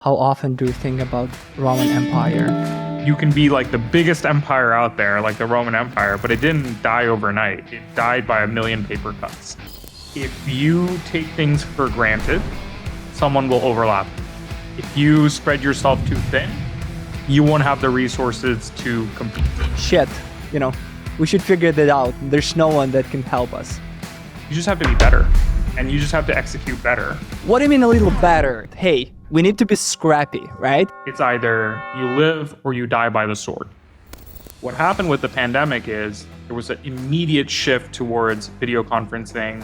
How often do you think about Roman Empire? You can be like the biggest empire out there, like the Roman Empire, but it didn't die overnight. It died by a million paper cuts. If you take things for granted, someone will overlap. If you spread yourself too thin, you won't have the resources to compete. Shit, we should figure that out. There's no one that can help us. You just have to be better, and you just have to execute better. What do you mean a little better? Hey, we need to be scrappy, right? It's either you live or you die by the sword. What happened with the pandemic is there was an immediate shift towards video conferencing.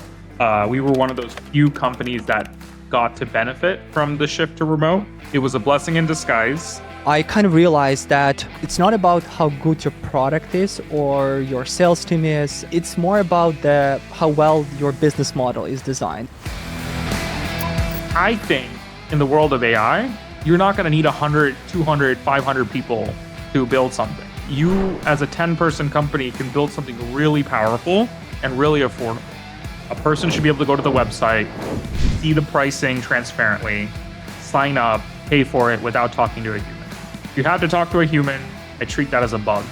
We were one of those few companies that got to benefit from the shift to remote. It was a blessing in disguise. I kind of realized that it's not about how good your product is or your sales team is. It's more about how well your business model is designed. I think in the world of AI, you're not going to need 100, 200, 500 people to build something. You, as a 10-person company, can build something really powerful and really affordable. A person should be able to go to the website, see the pricing transparently, sign up, pay for it without talking to a human. If you have to talk to a human, I treat that as a bug.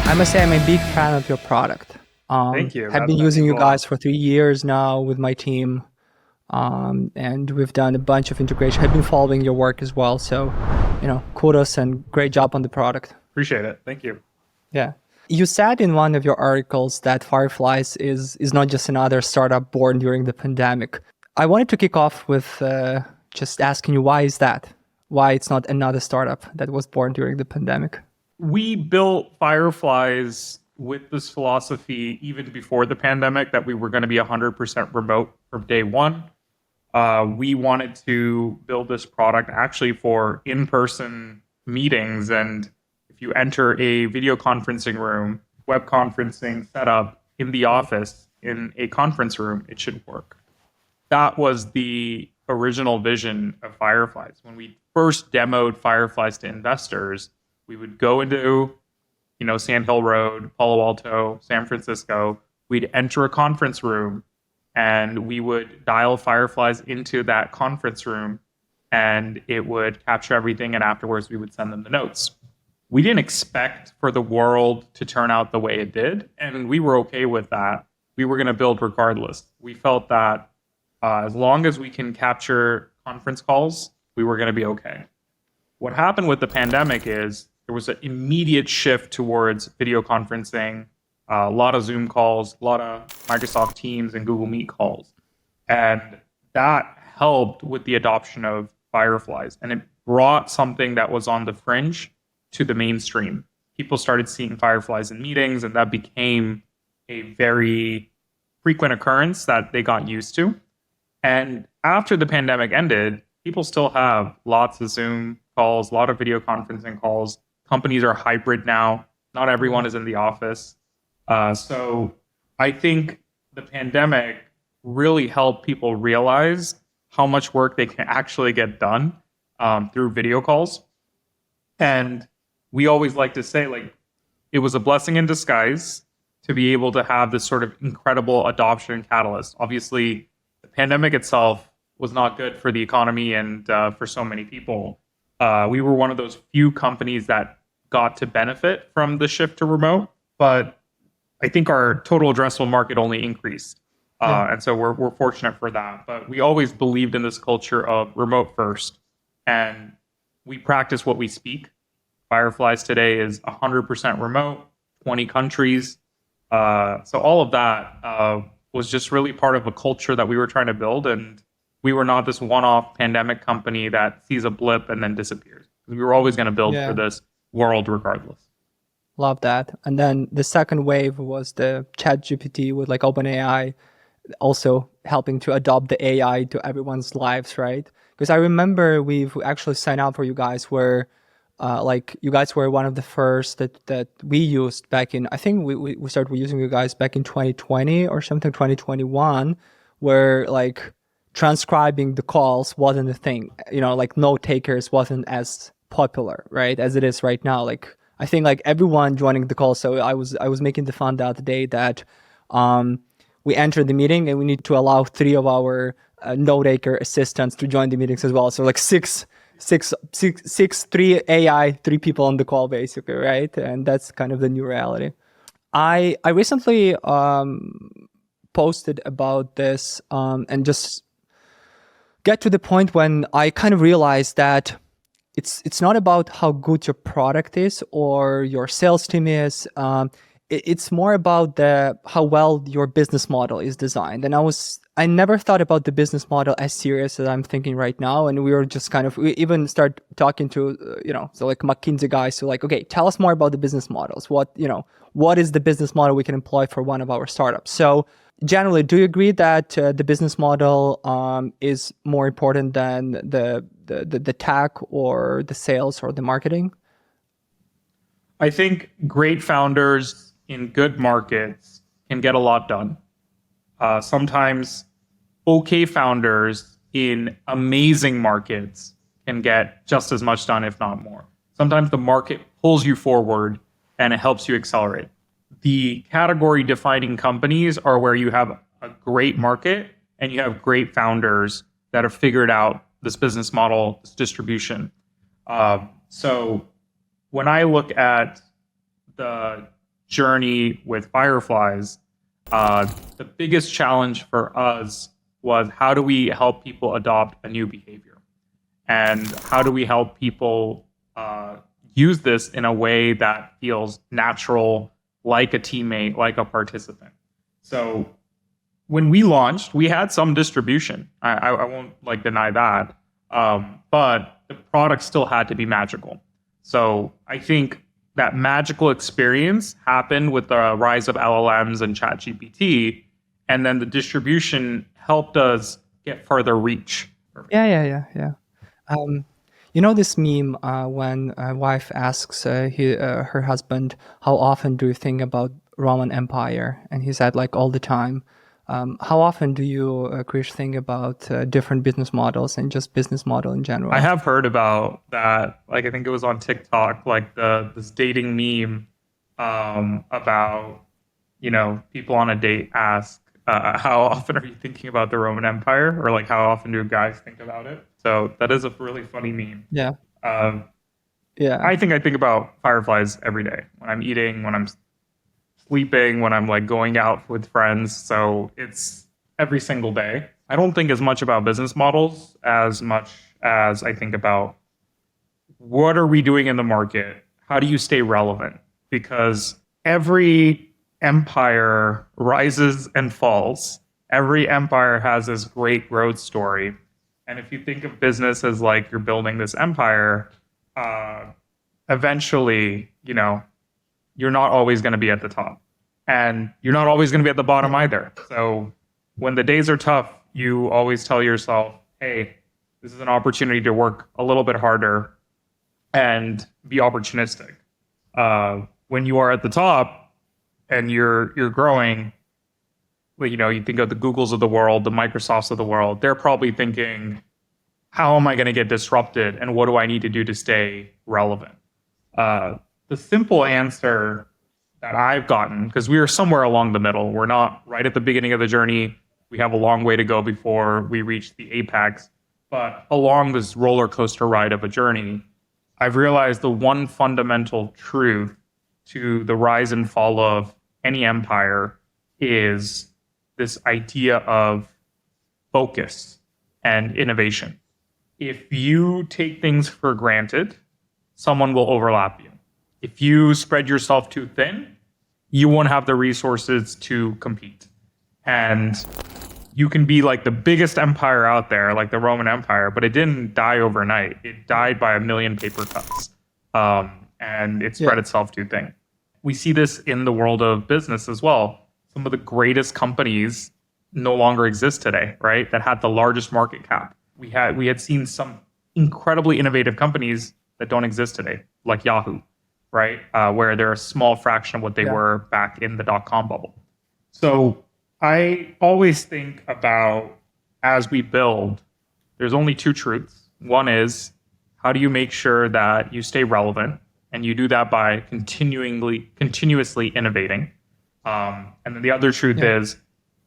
I must say I'm a big fan of your product. Thank you. I've been using you guys for 3 years now with my team. And we've done a bunch of integration. I've been following your work as well. So, kudos and great job on the product. Appreciate it. Thank you. Yeah. You said in one of your articles that Fireflies is not just another startup born during the pandemic. I wanted to kick off with just asking you, why is that? Why it's not another startup that was born during the pandemic? We built Fireflies with this philosophy even before the pandemic that we were going to be 100% remote from day one. We wanted to build this product actually for in-person meetings. And if you enter a video conferencing room, web conferencing setup in the office, in a conference room, it should work. That was the original vision of Fireflies. When we first demoed Fireflies to investors, we would go into Sand Hill Road, Palo Alto, San Francisco. We'd enter a conference room and we would dial Fireflies into that conference room and it would capture everything. And afterwards, we would send them the notes. We didn't expect for the world to turn out the way it did. And we were okay with that. We were going to build regardless. We felt that as long as we can capture conference calls, we were going to be okay. What happened with the pandemic is there was an immediate shift towards video conferencing, a lot of Zoom calls, a lot of Microsoft Teams and Google Meet calls. And that helped with the adoption of Fireflies. And it brought something that was on the fringe to the mainstream. People started seeing Fireflies in meetings, and that became a very frequent occurrence that they got used to. And after the pandemic ended, people still have lots of Zoom calls, a lot of video conferencing calls. Companies are hybrid now. Not everyone is in the office. So I think the pandemic really helped people realize how much work they can actually get done through video calls. And we always like to say, it was a blessing in disguise to be able to have this sort of incredible adoption catalyst. Obviously, the pandemic itself was not good for the economy and for so many people. We were one of those few companies that got to benefit from the shift to remote, but I think our total addressable market only increased. And so we're fortunate for that. But we always believed in this culture of remote first, and we practice what we speak. Fireflies today is 100% remote, 20 countries. So all of that was just really part of a culture that we were trying to build. And we were not this one-off pandemic company that sees a blip and then disappears. We were always going to build for this world regardless. Love that. And then the second wave was the ChatGPT with OpenAI also helping to adopt the AI to everyone's lives, right? Because I remember we've actually signed up for you guys where you guys were one of the first that we used back in, I think we started using you guys back in 2020 or something, 2021, where transcribing the calls wasn't a thing, note takers wasn't as popular, right, as it is right now. I think everyone joining the call. So I was making the fun the other day that we entered the meeting and we need to allow 3 of our note-taker assistants to join the meetings as well. So like six, 3 AI, 3 people on the call basically, right? And that's kind of the new reality. I recently posted about this and just get to the point when I kind of realized that it's not about how good your product is or your sales team is. It's more about how well your business model is designed. And I never thought about the business model as serious as I'm thinking right now. And we even start talking to so like McKinsey guys, so like, okay, tell us more about the business models. What is the business model we can employ for one of our startups? So generally, do you agree that the business model is more important than the tech or the sales or the marketing? I think great founders in good markets can get a lot done. Sometimes okay founders in amazing markets can get just as much done, if not more. Sometimes the market pulls you forward and it helps you accelerate. The category defining companies are where you have a great market and you have great founders that have figured out this business model, this distribution. So when I look at the journey with Fireflies, the biggest challenge for us was how do we help people adopt a new behavior? And how do we help people use this in a way that feels natural, like a teammate, like a participant? So when we launched, we had some distribution. I won't deny that. But the product still had to be magical. So I think that magical experience happened with the rise of LLMs and ChatGPT, and then the distribution helped us get further reach. Yeah. This meme when a wife asks her husband, how often do you think about Roman Empire? And he said, like, all the time. How often do you, Krish, think about different business models and just business model in general? I have heard about that. Like, I think it was on TikTok, like this dating meme about, people on a date ask, how often are you thinking about the Roman Empire? Or like, how often do guys think about it? So that is a really funny meme. Yeah. I think about Fireflies every day when I'm eating, when I'm sleeping, when I'm like going out with friends. So it's every single day. I don't think as much about business models as much as I think about what are we doing in the market? How do you stay relevant? Because every empire rises and falls. Every empire has this great growth story. And if you think of business as like you're building this empire, eventually, you're not always going to be at the top. And you're not always going to be at the bottom either. So when the days are tough, you always tell yourself, hey, this is an opportunity to work a little bit harder and be opportunistic. When you are at the top and you're growing, you think of the Googles of the world, the Microsofts of the world, they're probably thinking, how am I going to get disrupted? And what do I need to do to stay relevant? The simple answer that I've gotten, because we are somewhere along the middle. We're not right at the beginning of the journey. We have a long way to go before we reach the apex. But along this roller coaster ride of a journey, I've realized the one fundamental truth to the rise and fall of any empire is this idea of focus and innovation. If you take things for granted, someone will overlap you. If you spread yourself too thin, you won't have the resources to compete. And you can be like the biggest empire out there, like the Roman Empire, but it didn't die overnight. It died by 1 million paper cuts. And it spread itself too thin. We see this in the world of business as well. Some of the greatest companies no longer exist today, right? That had the largest market cap. We had seen some incredibly innovative companies that don't exist today, like Yahoo, right? Where they're a small fraction of what they were back in the dot-com bubble. So I always think about, as we build, there's only two truths. One is, how do you make sure that you stay relevant? And you do that by continuously innovating. And then the other truth is,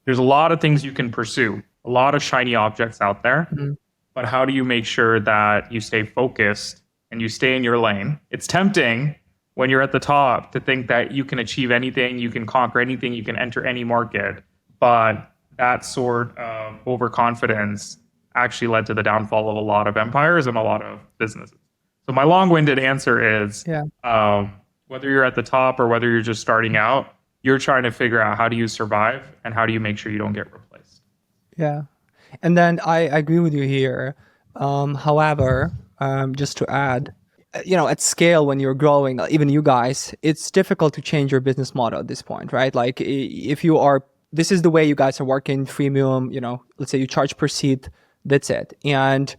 there's a lot of things you can pursue. a lot of shiny objects out there. Mhm. But how do you make sure that you stay focused and you stay in your lane? It's tempting when you're at the top to think that you can achieve anything, you can conquer anything, you can enter any market. But that sort of overconfidence actually led to the downfall of a lot of empires and a lot of businesses. So my long-winded answer is, Yeah. whether you're at the top or whether you're just starting out, you're trying to figure out how do you survive and how do you make sure you don't get replaced. Yeah. And then I agree with you here. However, just to add, at scale, when you're growing, even you guys, it's difficult to change your business model at this point, right? Like if you are, this is the way you guys are working, freemium, let's say you charge per seat, that's it. And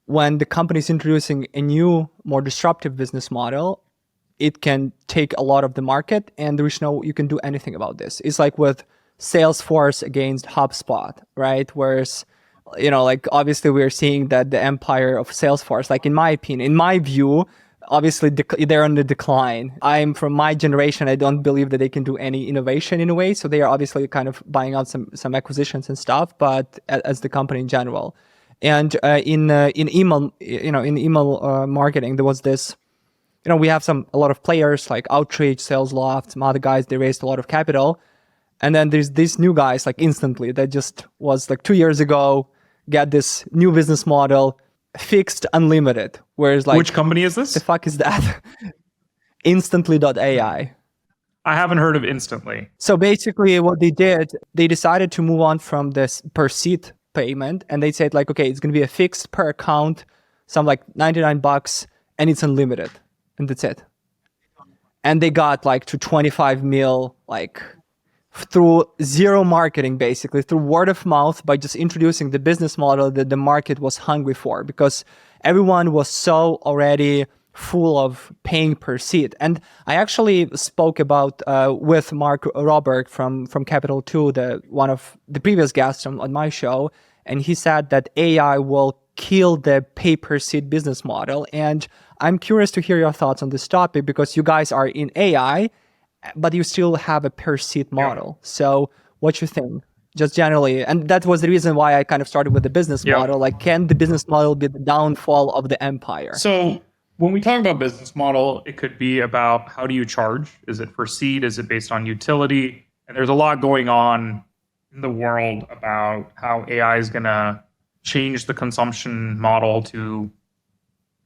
when the company is introducing a new, more disruptive business model, it can take a lot of the market, and there is no, you can do anything about this. It's like with Salesforce against HubSpot, right? Whereas, like obviously we're seeing that the empire of Salesforce, like in my opinion, in my view, obviously they're on the decline. I'm from my generation, I don't believe that they can do any innovation in a way. So they are obviously kind of buying out some acquisitions and stuff, but as the company in general. And in email, in email marketing, there was this, we have a lot of players like Outreach, SalesLoft, some other guys, they raised a lot of capital. And then there's these new guys like Instantly that just was like 2 years ago, get this new business model, fixed unlimited. Whereas like, which company is this? The fuck is that? Instantly.ai. I haven't heard of Instantly. So basically what they did, they decided to move on from this per seat payment. And they said like, okay, it's going to be a fixed per account, some like $99, and it's unlimited. And that's it. And they got like to 25 mil, like through zero marketing, basically through word of mouth, by just introducing the business model that the market was hungry for, because everyone was so already full of paying per seat. And I actually spoke about with Mark Robert from Capital 2, one of the previous guests on my show, and he said that AI will kill the pay per seat business model. And I'm curious to hear your thoughts on this topic, because you guys are in AI, but you still have a per seat model. So what you think, just generally? And that was the reason why I kind of started with the business model. Like, can the business model be the downfall of the empire? So when we talk about business model, it could be about how do you charge? Is it per seat? Is it based on utility? And there's a lot going on in the world about how AI is going to change the consumption model to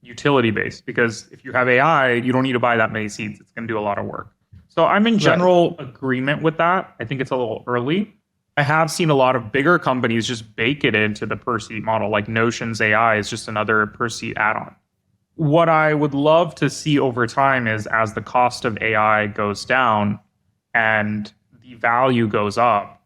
utility based, because if you have AI, you don't need to buy that many seats. It's going to do a lot of work. So I'm in general agreement with that. I think it's a little early. I have seen a lot of bigger companies just bake it into the per seat model, like Notion's AI is just another per seat add-on. What I would love to see over time is, as the cost of AI goes down and the value goes up,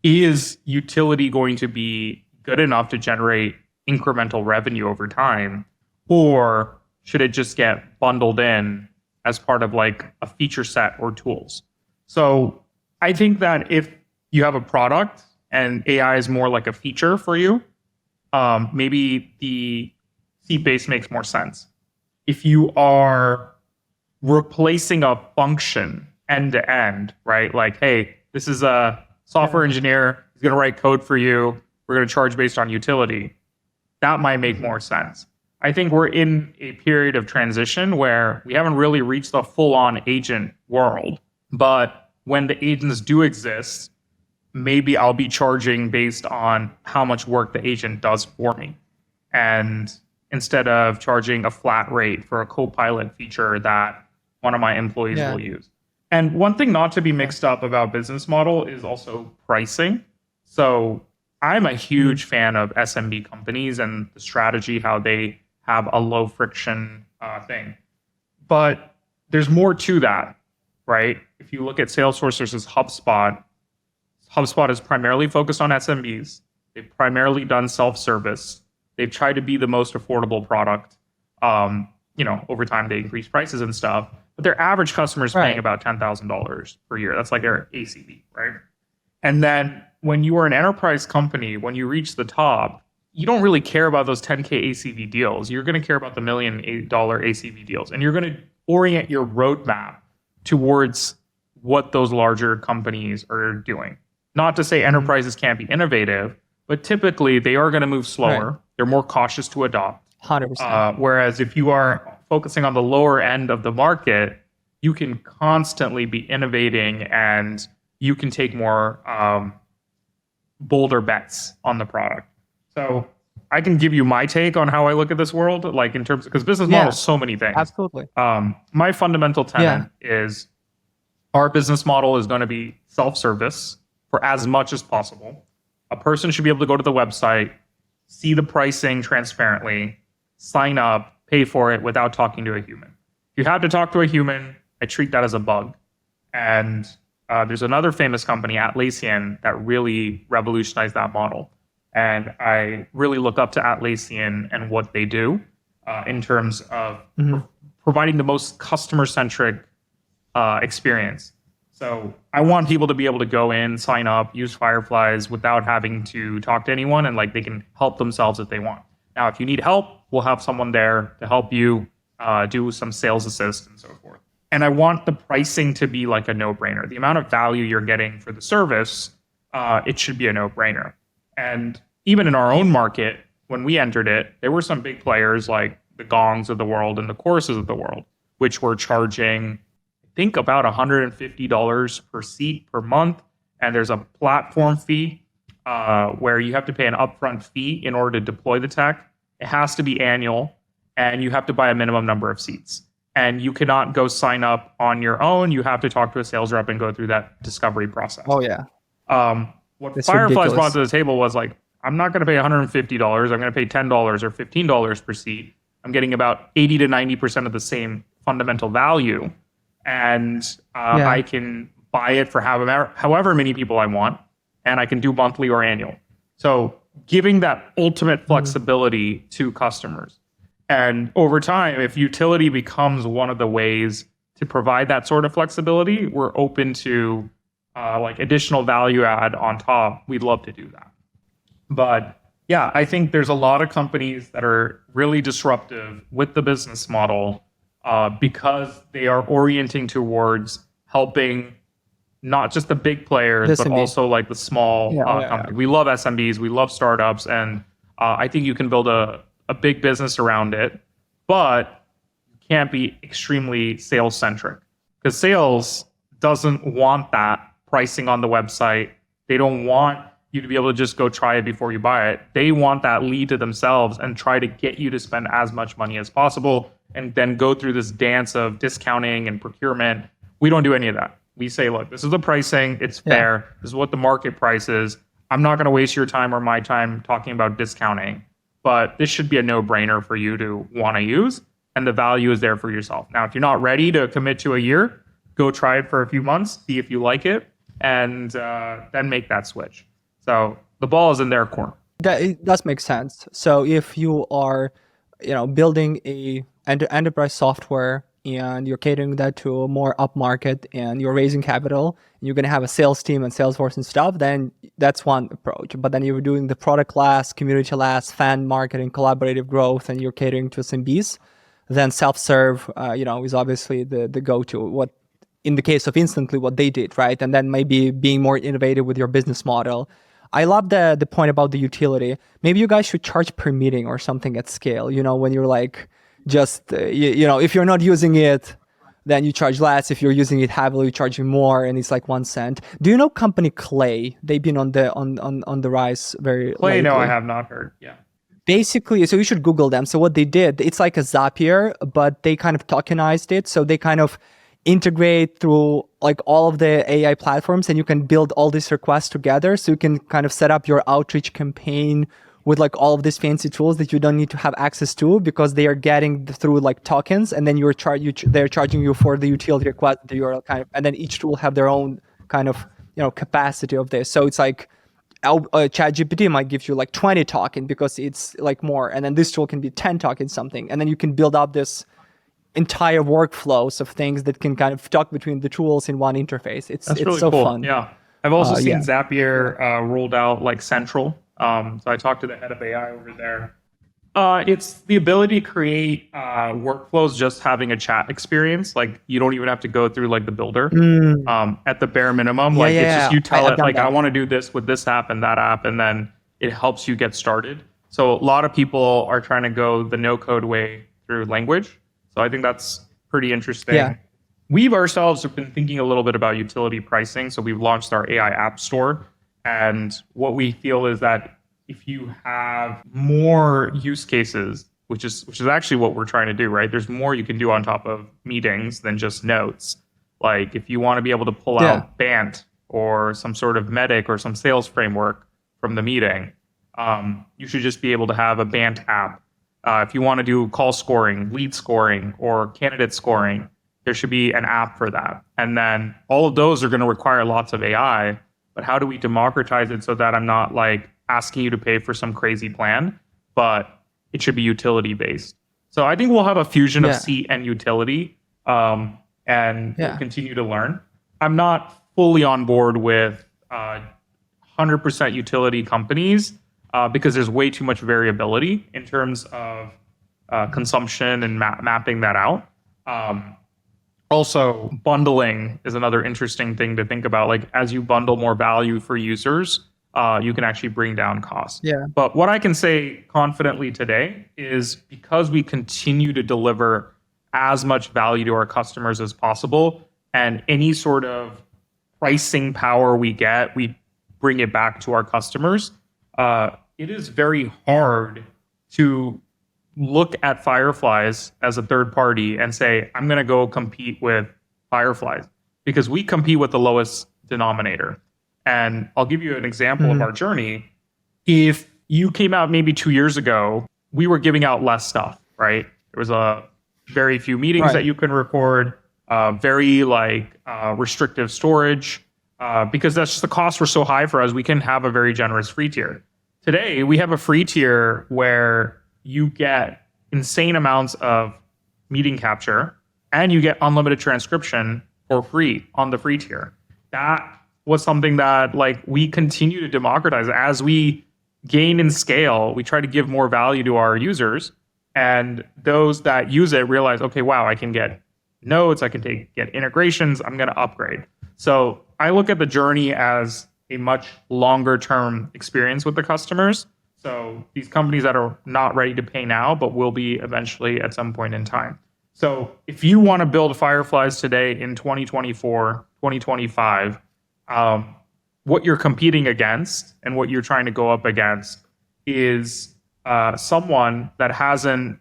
is utility going to be good enough to generate incremental revenue over time? Or should it just get bundled in as part of like a feature set or tools? So I think that if you have a product and AI is more like a feature for you, maybe the seat base makes more sense. If you are replacing a function end to end, right? Like, hey, this is a software engineer, he's going to write code for you, we're going to charge based on utility. That might make more sense. I think we're in a period of transition where we haven't really reached the full-on agent world. But when the agents do exist, maybe I'll be charging based on how much work the agent does for me. And instead of charging a flat rate for a co-pilot feature that one of my employees will use. And one thing not to be mixed up about business model is also pricing. So I'm a huge fan of SMB companies and the strategy, how they have a low friction thing. But there's more to that, right? If you look at Salesforce versus HubSpot, HubSpot is primarily focused on SMBs. They've primarily done self-service. They've tried to be the most affordable product. Over time they increase prices and stuff, but their average customer is paying about $10,000 per year. That's like their ACV, right? And then when you are an enterprise company, when you reach the top, you don't really care about those 10K ACV deals. You're going to care about the $1 million ACV deals. And you're going to orient your roadmap towards what those larger companies are doing. Not to say enterprises can't be innovative, but typically they are going to move slower. Right. They're more cautious to adopt. 100%. Whereas if you are focusing on the lower end of the market, you can constantly be innovating and you can take more bolder bets on the product. So I can give you my take on how I look at this world, like in terms, because business model is so many things. Absolutely. My fundamental tenet is our business model is going to be self-service for as much as possible. A person should be able to go to the website, see the pricing transparently, sign up, pay for it without talking to a human. If you have to talk to a human, I treat that as a bug. And there's another famous company, Atlassian, that really revolutionized that model. And I really look up to Atlassian and what they do in terms of providing the most customer-centric experience. So I want people to be able to go in, sign up, use Fireflies without having to talk to anyone, and like they can help themselves if they want. Now, if you need help, we'll have someone there to help you do some sales assist and so forth. And I want the pricing to be like a no-brainer. The amount of value you're getting for the service, it should be a no-brainer. And even in our own market, when we entered it, there were some big players like the Gongs of the world and the Choruses of the world, which were charging, I think, about $150 per seat per month. And there's a platform fee where you have to pay an upfront fee in order to deploy the tech. It has to be annual, and you have to buy a minimum number of seats. And you cannot go sign up on your own. You have to talk to a sales rep and go through that discovery process. Oh, yeah. What It's Fireflies ridiculous. brought to the table was like, I'm not going to pay $150. I'm going to pay $10 or $15 per seat. I'm getting about 80 to 90% of the same fundamental value. And I can buy it for however many people I want. And I can do monthly or annual. So giving that ultimate flexibility to customers. And over time, if utility becomes one of the ways to provide that sort of flexibility, we're open to like additional value add on top. We'd love to do that. But yeah, I think there's a lot of companies that are really disruptive with the business model because they are orienting towards helping not just the big players, but also like the small companies. We love SMBs, we love startups, and I think you can build a big business around it, but you can't be extremely sales centric because sales doesn't want that pricing on the website. They don't want you to be able to just go try it before you buy it. They want that lead to themselves and try to get you to spend as much money as possible and then go through this dance of discounting and procurement. We don't do any of that. We say, look, this is the pricing. It's fair. This is what the market price is. I'm not going to waste your time or my time talking about discounting. But this should be a no-brainer for you to want to use, and the value is there for yourself. Now, if you're not ready to commit to a year, go try it for a few months, see if you like it, and then make that switch. So the ball is in their court. That it does make sense. So if you are, building a enterprise software and you're catering that to a more upmarket and you're raising capital and you're going to have a sales team and Salesforce and stuff, then that's one approach. But then you're doing the product last, community last, fan marketing, collaborative growth, and you're catering to SMBs, then self-serve, is obviously the go-to. What in the case of Instantly, what they did, right? And then maybe being more innovative with your business model. I love the point about the utility. Maybe you guys should charge per meeting or something at scale, when you're like, just, if you're not using it, then you charge less. If you're using it heavily, you're charging more, and it's like 1 cent. Do you know company Clay? They've been on the rise very Clay, lately. no, I have not heard. Yeah. Basically, so you should Google them. So what they did, it's like a Zapier, but they kind of tokenized it. So they kind of integrate through like all of the AI platforms, and you can build all these requests together. So you can kind of set up your outreach campaign with like all of these fancy tools that you don't need to have access to because they are getting through like tokens, and then they're charging you for the utility request that you're kind of, and then each tool have their own kind of capacity of this. So it's like ChatGPT might give you like 20 token because it's like more, and then this tool can be 10 tokens something, and then you can build up this entire workflows of things that can kind of talk between the tools in one interface. It's really so cool. fun. Yeah, I've also seen Zapier rolled out like Central. So I talked to the head of AI over there. It's the ability to create workflows just having a chat experience. Like you don't even have to go through like the builder at the bare minimum. It's just you tell it like I want to do this with this app and that app, and then it helps you get started. So a lot of people are trying to go the no code way through language. So I think that's pretty interesting. Yeah. We've ourselves have been thinking a little bit about utility pricing. So we've launched our AI app store. And what we feel is that if you have more use cases, which is actually what we're trying to do, right? There's more you can do on top of meetings than just notes. Like if you want to be able to pull out BANT or some sort of medic or some sales framework from the meeting, you should just be able to have a BANT app. If you want to do call scoring, lead scoring, or candidate scoring, there should be an app for that. And then all of those are going to require lots of AI. But how do we democratize it so that I'm not like asking you to pay for some crazy plan, but it should be utility based? So I think we'll have a fusion of seat and utility, and we'll continue to learn. I'm not fully on board with 100% utility companies because there's way too much variability in terms of consumption and mapping that out. Also, bundling is another interesting thing to think about. Like as you bundle more value for users, you can actually bring down costs. Yeah. But what I can say confidently today is because we continue to deliver as much value to our customers as possible, and any sort of pricing power we get, we bring it back to our customers. It is very hard to look at Fireflies as a third party and say, I'm going to go compete with Fireflies, because we compete with the lowest denominator. And I'll give you an example of our journey. If you came out maybe 2 years ago, we were giving out less stuff, right? There was a very few meetings that you can record, very restrictive storage, because that's just the costs were so high for us. We can have a very generous free tier. Today, we have a free tier where you get insane amounts of meeting capture and you get unlimited transcription for free on the free tier. That was something that we continue to democratize. As we gain in scale, we try to give more value to our users, and those that use it realize, okay, wow, I can get notes, I can get integrations, I'm going to upgrade. So I look at the journey as a much longer term experience with the customers. So these companies that are not ready to pay now, but will be eventually at some point in time. So if you want to build Fireflies today in 2024, 2025, what you're competing against and what you're trying to go up against is someone that hasn't,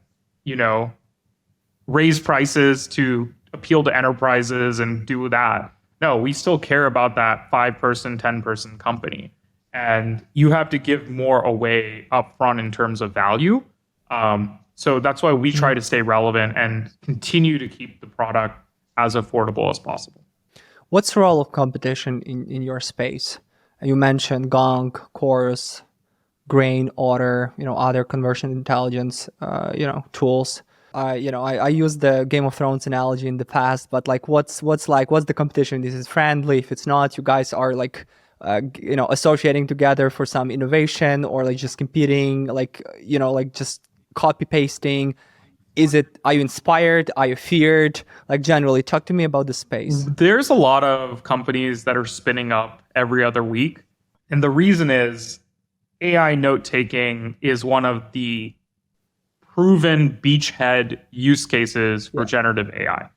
raised prices to appeal to enterprises and do that. No, we still care about that 5-person, 10-person company. And you have to give more away upfront in terms of value. So that's why we try to stay relevant and continue to keep the product as affordable as possible. What's the role of competition in your space? You mentioned Gong, Chorus, Grain, Otter, other conversion intelligence, tools. I used the Game of Thrones analogy in the past, but what's the competition? This is friendly. If it's not, you guys are associating together for some innovation, or just competing, just copy pasting. Are you inspired? Are you feared? Generally, talk to me about the space. There's a lot of companies that are spinning up every other week. And the reason is AI note-taking is one of the proven beachhead use cases for generative AI.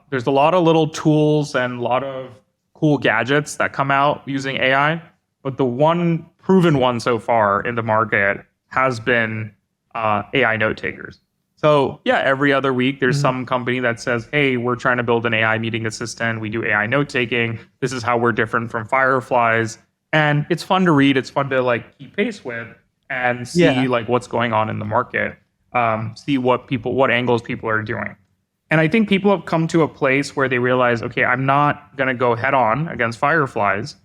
There's a lot of little tools and a lot of cool gadgets that come out using AI, but the one proven one so far in the market has been AI note takers. So every other week there's some company that says, hey, we're trying to build an AI meeting assistant. We do AI note taking. This is how we're different from Fireflies. And it's fun to read. It's fun to keep pace with and see what's going on in the market, see what angles people are doing. And I think people have come to a place where they realize, okay, I'm not going to go head on against Fireflies,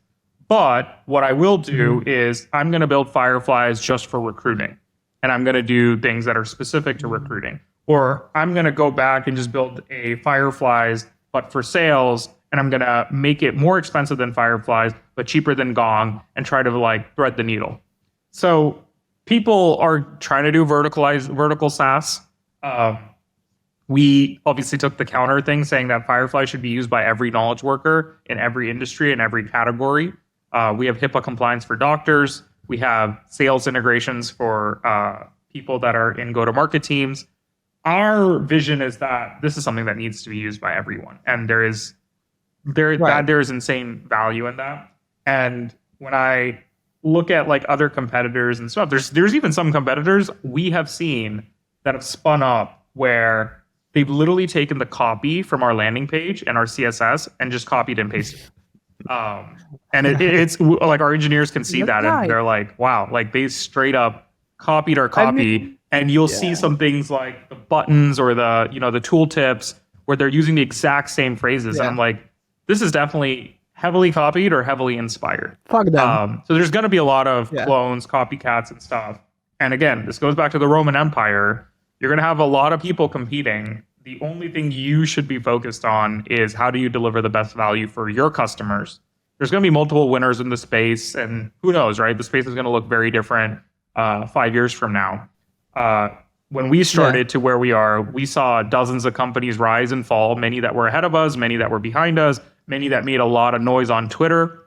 but what I will do is I'm going to build Fireflies just for recruiting. And I'm going to do things that are specific to recruiting. Or I'm going to go back and just build a Fireflies, but for sales, and I'm going to make it more expensive than Fireflies, but cheaper than Gong, and try to thread the needle. So people are trying to do vertical SaaS. We obviously took the counter thing, saying that Firefly should be used by every knowledge worker in every industry and every category. We have HIPAA compliance for doctors. We have sales integrations for people that are in go-to-market teams. Our vision is that this is something that needs to be used by everyone, and there is insane value in that. And when I look at like other competitors and stuff, there's even some competitors we have seen that have spun up where they've literally taken the copy from our landing page and our CSS and just copied and pasted it. And it's like our engineers can see that and they're like, wow, like they straight up copied our copy. And you'll see some things like the buttons or the, the tooltips where they're using the exact same phrases. And I'm like, this is definitely heavily copied or heavily inspired. Fuck them. So there's going to be a lot of clones, copycats and stuff. And again, this goes back to the Roman Empire. You're going to have a lot of people competing. The only thing you should be focused on is how do you deliver the best value for your customers. There's going to be multiple winners in the space, and who knows, right? The space is going to look very different 5 years from now. When we started to where we are, we saw dozens of companies rise and fall, many that were ahead of us, many that were behind us, many that made a lot of noise on Twitter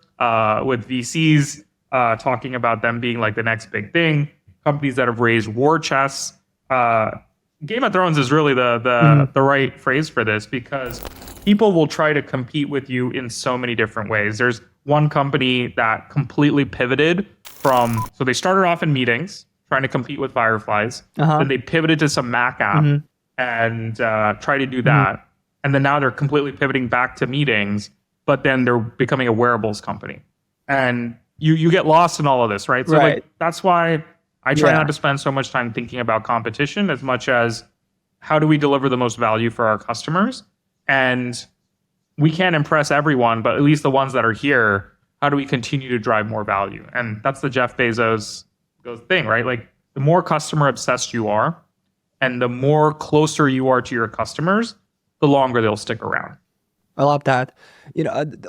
with VCs talking about them being like the next big thing, companies that have raised war chests. Game of Thrones is really the right phrase for this, because people will try to compete with you in so many different ways. There's one company that completely pivoted so they started off in meetings trying to compete with Fireflies. Then they pivoted to some Mac app and try to do that. And then now they're completely pivoting back to meetings, but then they're becoming a wearables company. And you get lost in all of this, right? So like, that's why I try not to spend so much time thinking about competition as much as how do we deliver the most value for our customers? And we can't impress everyone, but at least the ones that are here, how do we continue to drive more value? And that's the Jeff Bezos thing, right? Like the more customer obsessed you are and the more closer you are to your customers, the longer they'll stick around. I love that.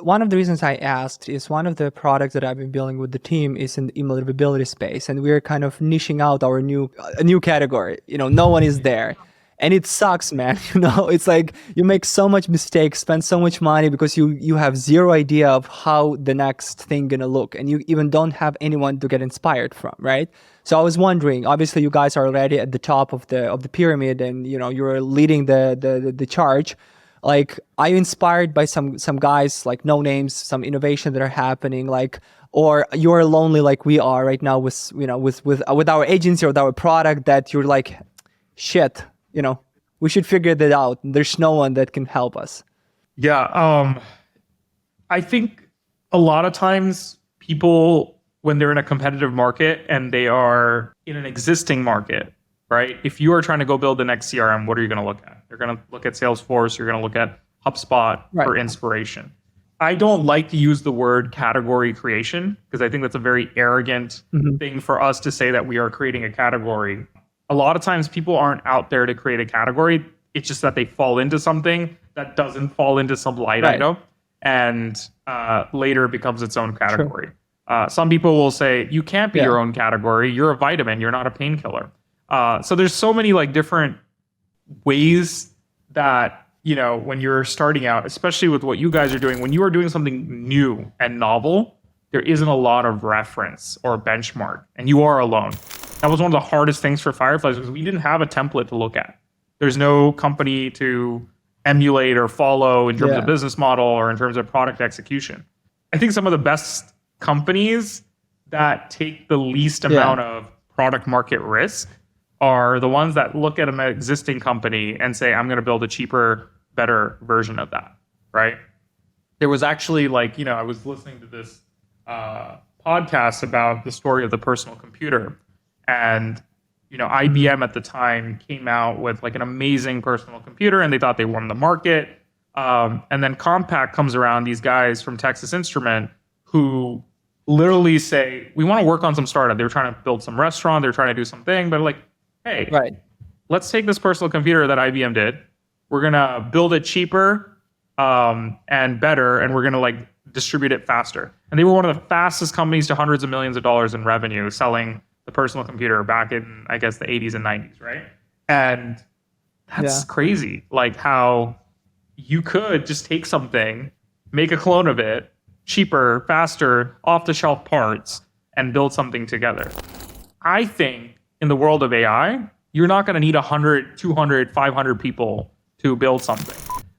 One of the reasons I asked is one of the products that I've been building with the team is in the email livability space, and we're kind of niching out a new category. No one is there, and it sucks, man. It's like you make so much mistakes, spend so much money because you have zero idea of how the next thing gonna look, and you even don't have anyone to get inspired from, right? So I was wondering. Obviously, you guys are already at the top of the pyramid, and you're leading the charge. Like, are you inspired by some guys, like no names, some innovation that are happening, like, or you're lonely like we are right now with our agency or with our product that you're like, shit, we should figure that out. There's no one that can help us. Yeah, I think a lot of times people, when they're in a competitive market and they are in an existing market, right? If you are trying to go build the next CRM, what are you going to look at? You're going to look at Salesforce. You're going to look at HubSpot for inspiration. I don't like to use the word category creation because I think that's a very arrogant thing for us to say that we are creating a category. A lot of times people aren't out there to create a category. It's just that they fall into something that doesn't fall into some light item and later becomes its own category. Some people will say, you can't be your own category. You're a vitamin. You're not a painkiller. So there's so many like different ways that, when you're starting out, especially with what you guys are doing, when you are doing something new and novel, there isn't a lot of reference or benchmark, and you are alone. That was one of the hardest things for Fireflies because we didn't have a template to look at. There's no company to emulate or follow in terms of business model or in terms of product execution. I think some of the best companies that take the least amount of product market risk are the ones that look at an existing company and say, I'm going to build a cheaper, better version of that, right? There was actually I was listening to this podcast about the story of the personal computer. And, IBM at the time came out with like an amazing personal computer and they thought they won the market. And then Compaq comes around, these guys from Texas Instrument who literally say, we want to work on some startup. They were trying to build some restaurant. They're trying to do something, but like, hey, let's take this personal computer that IBM did. We're going to build it cheaper and better, and we're going to distribute it faster. And they were one of the fastest companies to hundreds of millions of dollars in revenue selling the personal computer back in, I guess, the 80s and 90s, right? And that's crazy. Like how you could just take something, make a clone of it, cheaper, faster, off-the-shelf parts, and build something together. I think in the world of AI, you're not going to need 100, 200, 500 people to build something.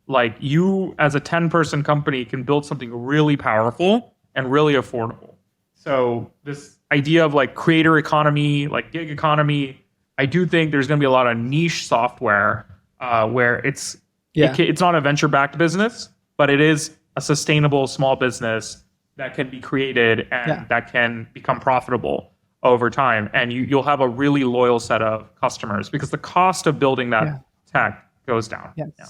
Like you as a 10-person company can build something really powerful and really affordable. So this idea of like creator economy, like gig economy, I do think there's going to be a lot of niche software where it's not a venture-backed business, but it is a sustainable small business that can be created and that can become profitable over time. And you'll have a really loyal set of customers because the cost of building that tech goes down. Yes. Yeah.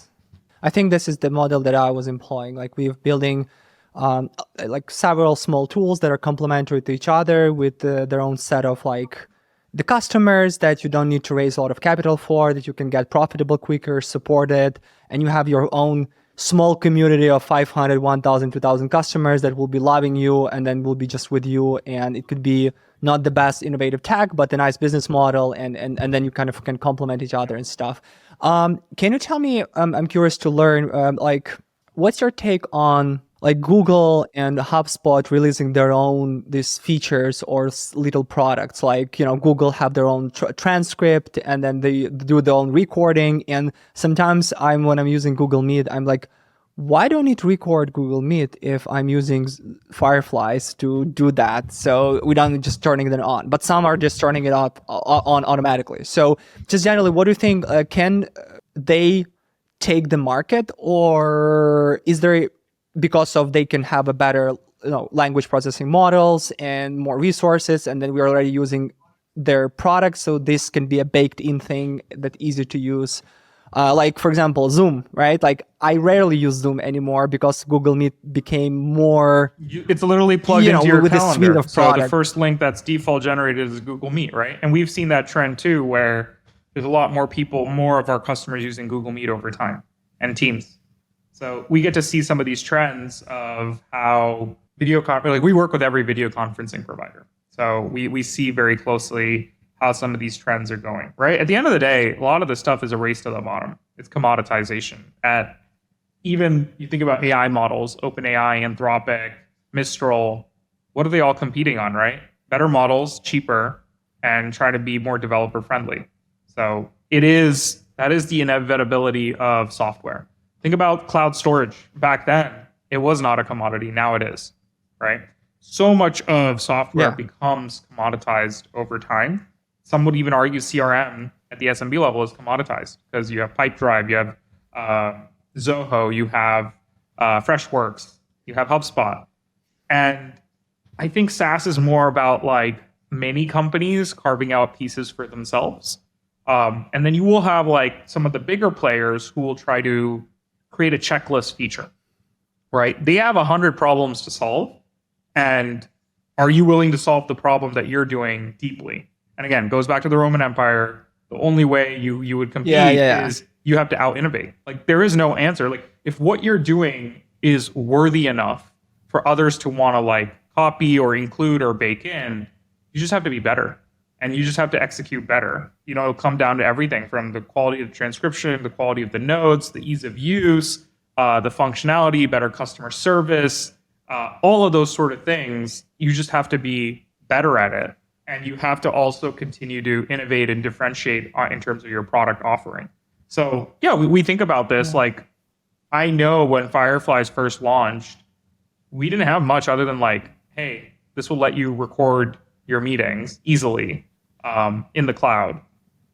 I think this is the model that I was employing. Like we're building like several small tools that are complementary to each other with their own set of like the customers that you don't need to raise a lot of capital for, that you can get profitable quicker, supported, and you have your own small community of 500, 1,000, 2,000 customers that will be loving you and then will be just with you. And it could be not the best innovative tech, but a nice business model. And then you kind of can complement each other and stuff. Can you tell me, I'm curious to learn, like, what's your take on like Google and HubSpot releasing their own these features or little products? Like, you know, Google have their own transcript and then they do their own recording. And sometimes when I'm using Google Meet, I'm like, why don't it record Google Meet if I'm using Fireflies to do that? So we don't just turning it on, but some are just turning it on automatically. So just generally, what do you think? Can they take the market, or is there, because of they can have a better language processing models and more resources, and then we're already using their products, so this can be a baked in thing that's easy to use? Like for example, Zoom, right? Like I rarely use Zoom anymore because Google Meet became more. It's literally plugged into your with calendar. A suite of so the first link that's default generated is Google Meet, right? And we've seen that trend too, where there's a lot more people, more of our customers using Google Meet over time and Teams. So we get to see some of these trends of how like we work with every video conferencing provider. So we see very closely how some of these trends are going, right? At the end of the day, a lot of this stuff is a race to the bottom. It's commoditization. Even you think about AI models, OpenAI, Anthropic, Mistral, what are they all competing on, right? Better models, cheaper, and try to be more developer friendly. So that is the inevitability of software. Think about cloud storage. Back then, it was not a commodity. Now it is, right? So much of software becomes commoditized over time. Some would even argue CRM at the SMB level is commoditized because you have Pipedrive, you have Zoho, you have Freshworks, you have HubSpot. And I think SaaS is more about like many companies carving out pieces for themselves. And then you will have like some of the bigger players who will try to create a checklist feature, right? They have 100 problems to solve. And are you willing to solve the problem that you're doing deeply? And again, goes back to the Roman Empire. The only way you would compete is you have to out-innovate. Like there is no answer. Like if what you're doing is worthy enough for others to want to like copy or include or bake in, you just have to be better. And you just have to execute better. It'll come down to everything from the quality of the transcription, the quality of the notes, the ease of use, the functionality, better customer service, all of those sort of things. You just have to be better at it. And you have to also continue to innovate and differentiate in terms of your product offering. So yeah, we think about this. Like I know when Fireflies first launched, we didn't have much other than like, hey, this will let you record your meetings easily in the cloud.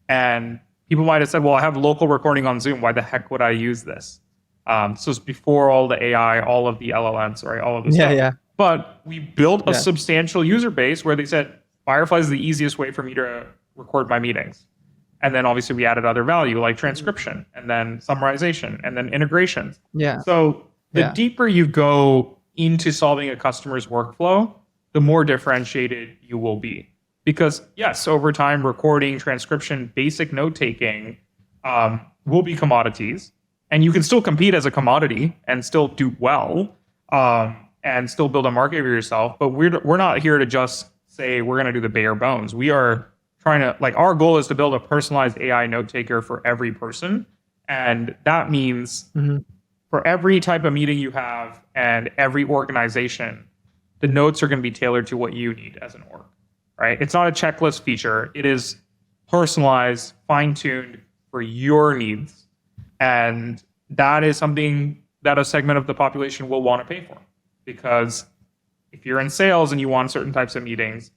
And people might have said, well, I have local recording on Zoom. Why the heck would I use this? So it's before all the AI, all of the LLMs, right? All of this stuff. Yeah. But we built a substantial user base where they said, Firefly is the easiest way for me to record my meetings. And then obviously we added other value like transcription and then summarization and then integrations. Yeah. So the deeper you go into solving a customer's workflow, the more differentiated you will be. Because yes, over time, recording, transcription, basic note-taking will be commodities. And you can still compete as a commodity and still do well and still build a market for yourself. But we're not here to just say we're going to do the bare bones. We are trying to, like, our goal is to build a personalized AI note-taker for every person. And that means for every type of meeting you have and every organization, the notes are going to be tailored to what you need as an org, right? It's not a checklist feature. It is personalized, fine-tuned for your needs. And that is something that a segment of the population will want to pay for. Because if you're in sales and you want certain types of meetings,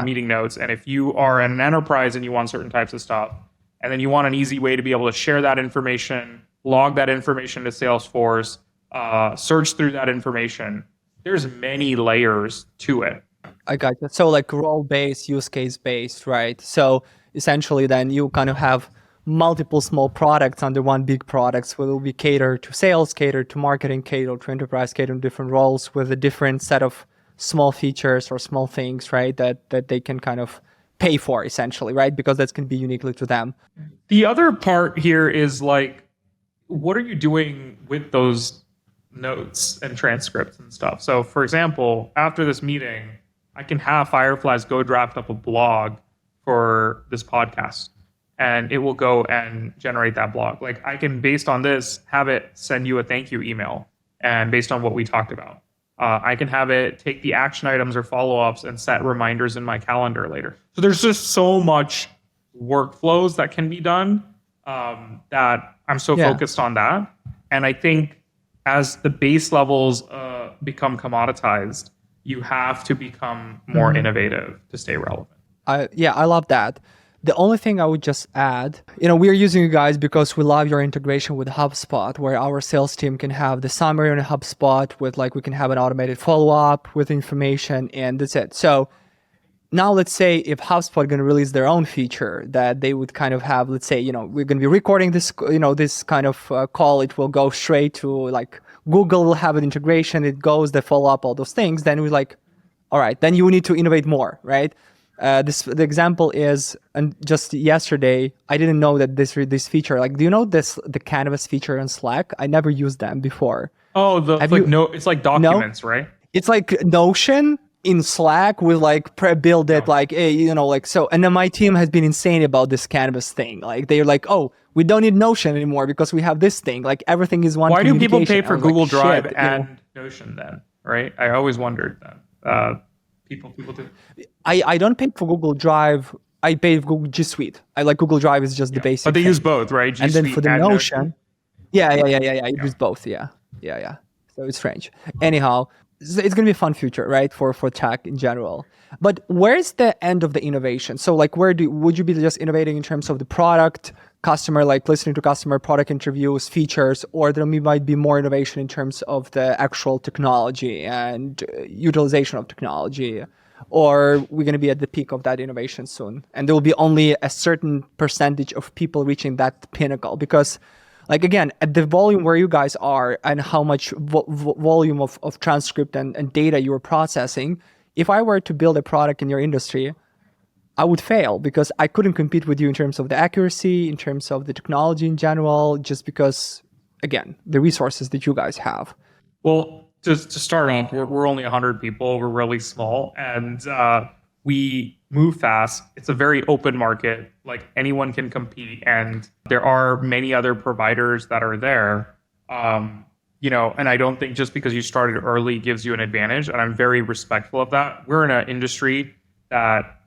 meeting notes, and if you are in an enterprise and you want certain types of stuff, and then you want an easy way to be able to share that information, log that information to Salesforce, search through that information, there's many layers to it. I got you. So like role-based, use case-based, right? So essentially then you kind of have multiple small products under one big product, will be catered to sales, catered to marketing, catered to enterprise, catered to different roles with a different set of small features or small things, right? That they can kind of pay for essentially, right? Because that's going to be uniquely to them. The other part here is like, what are you doing with those notes and transcripts and stuff? So for example, after this meeting, I can have Fireflies go draft up a blog for this podcast, and it will go and generate that blog. Like I can, based on this, have it send you a thank you email, and based on what we talked about, I can have it take the action items or follow-ups and set reminders in my calendar later. So there's just so much workflows that can be done that I'm so focused on that. And I think as the base levels become commoditized, you have to become more innovative to stay relevant. I love that. The only thing I would just add, we're using you guys because we love your integration with HubSpot, where our sales team can have the summary on HubSpot with we can have an automated follow-up with information, and that's it. So now let's say if HubSpot going to release their own feature that they would kind of have, let's say, we're going to be recording this, this kind of call, it will go straight to Google will have an integration, it goes, the follow-up, all those things. Then we're all right, then you need to innovate more, right? The example is, and just yesterday, I didn't know that this feature, do you know the Canvas feature in Slack? I never used them before. Oh, it's like documents, no? Right? It's like Notion in Slack with pre-built it, so. And then my team has been insane about this Canvas thing. They're oh, we don't need Notion anymore because we have this thing. Everything is one. Why do people pay for Google Drive shit, and Notion then? Right? I always wondered that. People do. I don't pay for Google Drive. I pay for Google G Suite. Google Drive is just the basic. But they thing. use both, right? G and then for the Notion, yeah. Use both. Yeah. So it's strange. Anyhow, it's gonna be a fun future, right? For tech in general. But where's the end of the innovation? So would you be just innovating in terms of the product, customer, listening to customer, product interviews, features, or there might be more innovation in terms of the actual technology and utilization of technology? Or we're going to be at the peak of that innovation soon, and there will be only a certain percentage of people reaching that pinnacle? Because again, at the volume where you guys are and how much volume of transcript and data you're processing, if I were to build a product in your industry, I would fail because I couldn't compete with you in terms of the accuracy, in terms of the technology in general, just because, again, the resources that you guys have. Well, to start off, we're only 100 people. We're really small, and we move fast. It's a very open market. Anyone can compete, and there are many other providers that are there. And I don't think just because you started early gives you an advantage, and I'm very respectful of that. We're in an industry that,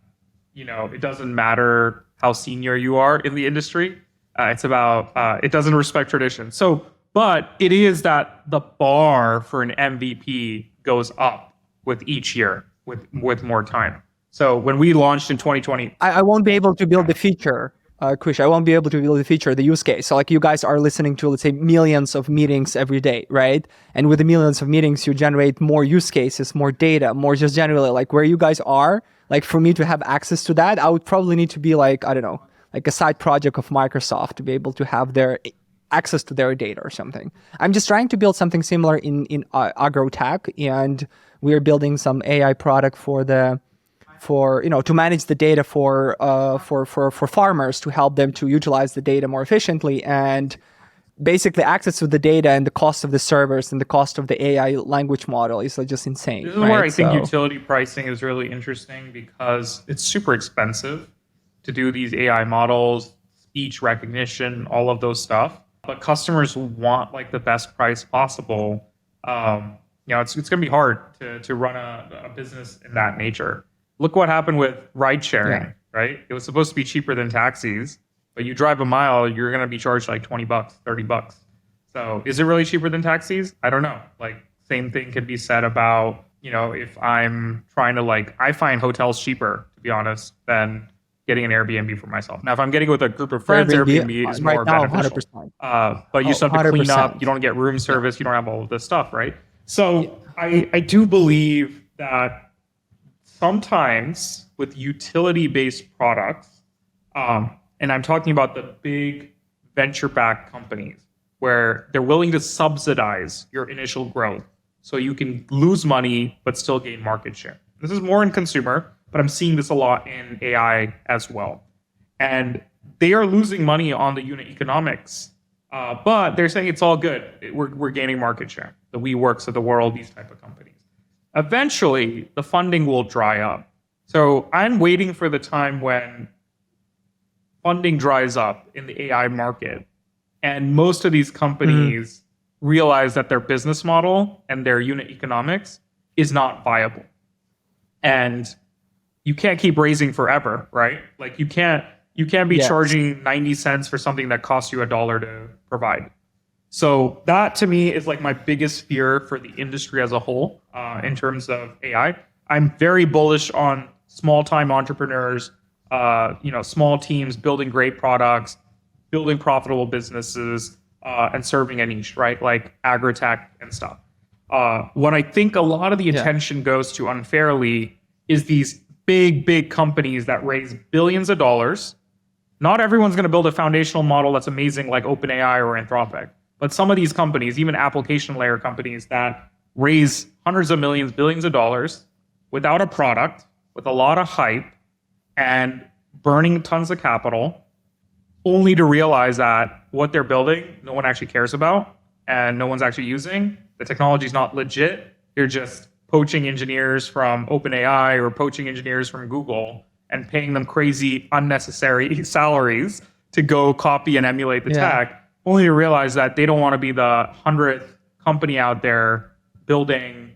it doesn't matter how senior you are in the industry. It's about, it doesn't respect tradition. So, but it is that the bar for an MVP goes up with each year, with more time. So when we launched in 2020, I won't be able to build the feature. Krish, I won't be able to build the feature, the use case. So you guys are listening to, let's say, millions of meetings every day, right? And with the millions of meetings, you generate more use cases, more data, more just generally where you guys are. For me to have access to that, I would probably need to be I don't know, a side project of Microsoft to be able to have their access to their data or something. I'm just trying to build something similar in agro-tech, and we're building some AI product to manage the data for farmers, to help them to utilize the data more efficiently, and basically access to the data and the cost of the servers and the cost of the AI language model is just insane. This is where I think utility pricing is really interesting, because it's super expensive to do these AI models, speech recognition, all of those stuff. But customers want the best price possible. it's going to be hard to run a business in that nature. Look what happened with ride sharing, right? It was supposed to be cheaper than taxis, but you drive a mile, you're going to be charged like $20, $30. So is it really cheaper than taxis? I don't know. Like, same thing could be said about, if I'm trying to I find hotels cheaper, to be honest, than getting an Airbnb for myself. Now, if I'm getting with a group of friends, Airbnb is more beneficial. 100%. But you still have to clean up. You don't get room service. You don't have all of this stuff, right? So I do believe that sometimes with utility-based products, and I'm talking about the big venture-backed companies, where they're willing to subsidize your initial growth so you can lose money but still gain market share. This is more in consumer, but I'm seeing this a lot in AI as well. And they are losing money on the unit economics, but they're saying it's all good. We're gaining market share. The WeWorks of the world, these type of companies. Eventually, the funding will dry up. So I'm waiting for the time when funding dries up in the AI market, and most of these companies realize that their business model and their unit economics is not viable. And you can't keep raising forever, right? Like you can't be charging 90 cents for something that costs you $1 to provide. So that to me is like my biggest fear for the industry as a whole in terms of AI. I'm very bullish on small-time entrepreneurs, small teams building great products, building profitable businesses, and serving a niche, right? Like agri-tech and stuff. What I think a lot of the attention goes to unfairly is these big companies that raise billions of dollars. Not everyone's going to build a foundational model that's amazing like OpenAI or Anthropic. But some of these companies, even application layer companies that raise hundreds of millions, billions of dollars without a product, with a lot of hype and burning tons of capital, only to realize that what they're building, no one actually cares about and no one's actually using. The technology is not legit. You're just poaching engineers from OpenAI or poaching engineers from Google and paying them crazy, unnecessary salaries to go copy and emulate the tech, only to realize that they don't want to be the 100th company out there building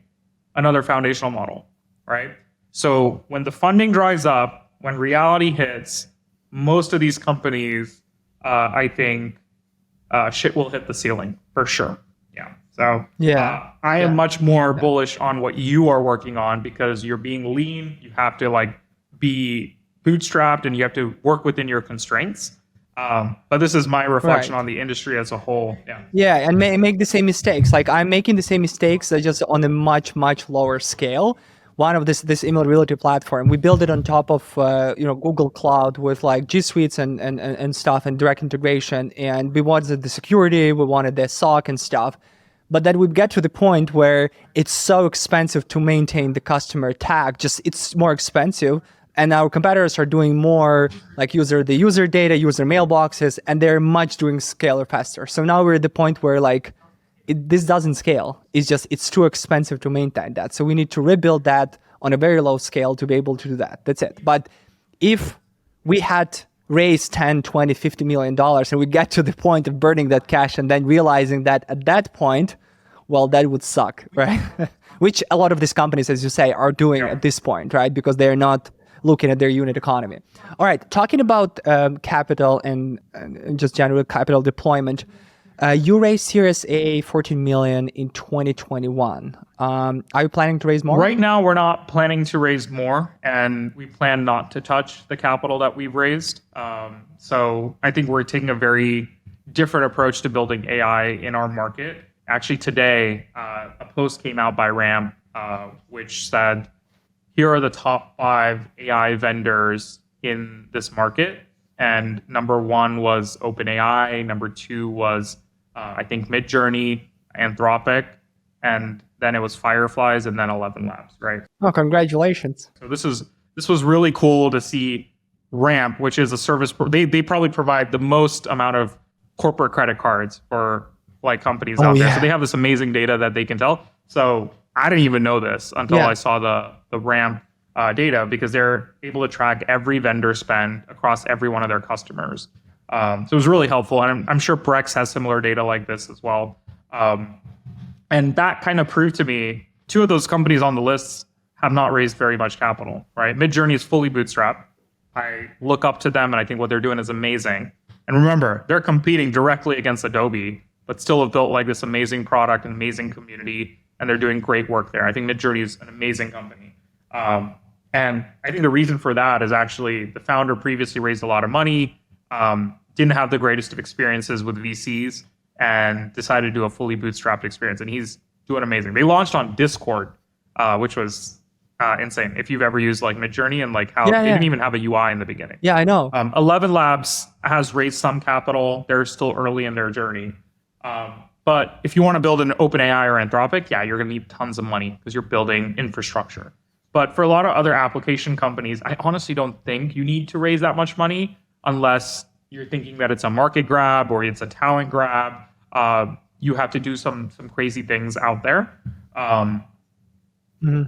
another foundational model, right? So when the funding dries up, when reality hits, most of these companies, I think, shit will hit the ceiling for sure. Yeah. So I am much more bullish on what you are working on because you're being lean. You have to be bootstrapped and you have to work within your constraints. But this is my reflection on the industry as a whole. Yeah, and make the same mistakes. Like I'm making the same mistakes, just on a much lower scale. One of this email realty platform, we built it on top of Google Cloud with like G Suites and stuff and direct integration. And we wanted the security, we wanted the SOC and stuff. But then we get to the point where it's so expensive to maintain the customer tag. Just it's more expensive. And our competitors are doing more like user data, user mailboxes, and they're much doing scaler faster. So now we're at the point where this doesn't scale. It's too expensive to maintain that. So we need to rebuild that on a very low scale to be able to do that. That's it. But if we had raised 10, 20, $50 million and we get to the point of burning that cash and then realizing that at that point, well, that would suck, right? Which a lot of these companies, as you say, are doing at this point, right? Because they're not looking at their unit economy. All right, talking about capital and just general capital deployment, you raised Series A 14 million in 2021. Are you planning to raise more? Right now, we're not planning to raise more, and we plan not to touch the capital that we've raised. So I think we're taking a very different approach to building AI in our market. Actually, today, a post came out by Ramp, which said, here are the top 5 AI vendors in this market. And number 1 was OpenAI. Number 2 was, I think, Midjourney, Anthropic. And then it was Fireflies and then 11 Labs, right? Oh, congratulations. So this was really cool to see Ramp, which is a service. They probably provide the most amount of corporate credit cards for companies out there. So they have this amazing data that they can tell. So I didn't even know this until I saw the Ramp data, because they're able to track every vendor spend across every one of their customers. So it was really helpful. And I'm sure Brex has similar data like this as well. And that kind of proved to me two of those companies on the list have not raised very much capital, right? Midjourney is fully bootstrapped. I look up to them and I think what they're doing is amazing. And remember, they're competing directly against Adobe, but still have built like this amazing product and amazing community, and they're doing great work there. I think Midjourney is an amazing company. And I think the reason for that is actually the founder previously raised a lot of money, didn't have the greatest of experiences with VCs, and decided to do a fully bootstrapped experience. And he's doing amazing. They launched on Discord, which was insane. If you've ever used like Midjourney and like how they didn't even have a UI in the beginning. Yeah, I know. 11 Labs has raised some capital. They're still early in their journey. But if you want to build an OpenAI or Anthropic, yeah, you're going to need tons of money because you're building infrastructure. But for a lot of other application companies, I honestly don't think you need to raise that much money unless you're thinking that it's a market grab or it's a talent grab. You have to do some crazy things out there.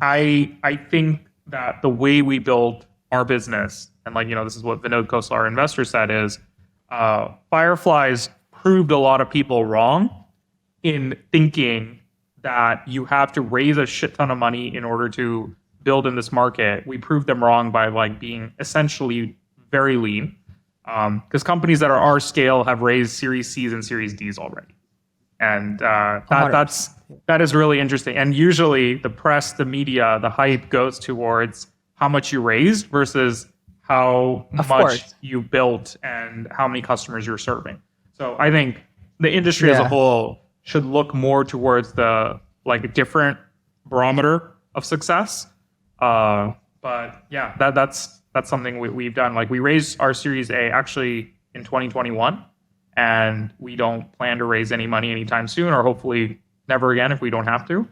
I think that the way we build our business, and like, this is what Vinod Khosla, our investor, said, is Fireflies proved a lot of people wrong in thinking that you have to raise a shit ton of money in order to build in this market. We proved them wrong by like being essentially very lean, because companies that are our scale have raised Series C's and Series D's already. And that is really interesting. And usually the press, the media, the hype goes towards how much you raised versus how much you built and how many customers you're serving. So I think the industry as a whole should look more towards the like a different barometer of success. But yeah, that's something we've done. Like we raised our Series A actually in 2021. And we don't plan to raise any money anytime soon, or hopefully never again if we don't have to,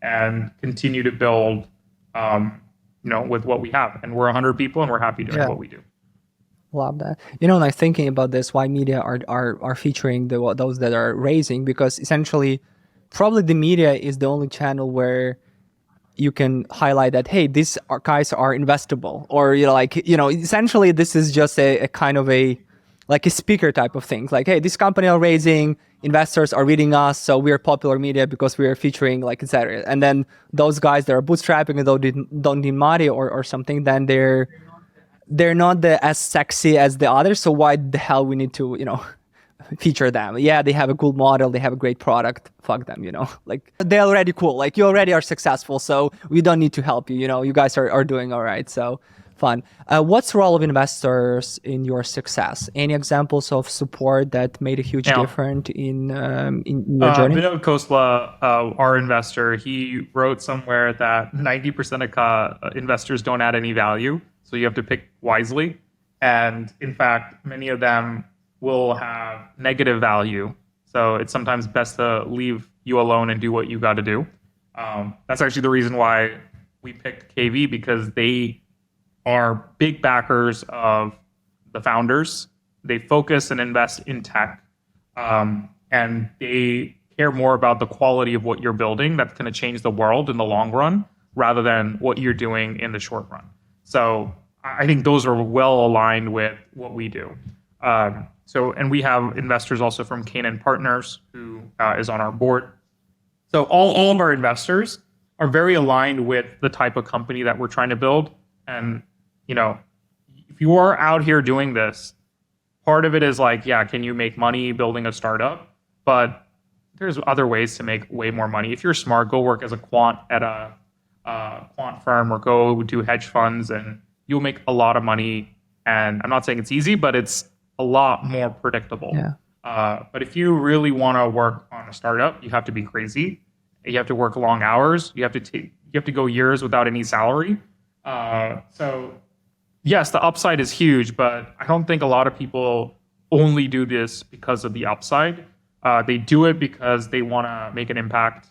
and continue to build, with what we have. And we're 100 people, and we're happy doing what we do. Love that. Like thinking about this, why media are featuring those that are raising, because essentially, probably the media is the only channel where you can highlight that, hey, these guys are investable, or essentially this is just a kind of a speaker type of thing. Like, hey, this company are raising, investors are reading us, so we're popular media because we are featuring, like, etc. And then those guys that are bootstrapping and don't need money or something, then they're not as sexy as the others. So why the hell we need to, feature them? Yeah, they have a cool model, they have a great product. Fuck them, like they're already cool. Like you already are successful, so we don't need to help you. You guys are doing all right. So fun. What's the role of investors in your success? Any examples of support that made a huge difference in your journey? Vinod Khosla, our investor, he wrote somewhere that 90% of investors don't add any value, so you have to pick wisely. And in fact, many of them will have negative value, so it's sometimes best to leave you alone and do what you got to do. That's actually the reason why we picked KV, because they are big backers of the founders. They focus and invest in tech, and they care more about the quality of what you're building that's going to change the world in the long run rather than what you're doing in the short run. So I think those are well aligned with what we do. And we have investors also from Canaan Partners, who is on our board. So all of our investors are very aligned with the type of company that we're trying to build. And if you are out here doing this, part of it is like, can you make money building a startup? But there's other ways to make way more money. If you're smart, go work as a quant at a quant firm, or go do hedge funds, and you'll make a lot of money. And I'm not saying it's easy, but it's a lot more predictable. But if you really want to work on a startup, you have to be crazy. You have to work long hours. You have to go years without any salary. So yes, the upside is huge, but I don't think a lot of people only do this because of the upside. They do it because they want to make an impact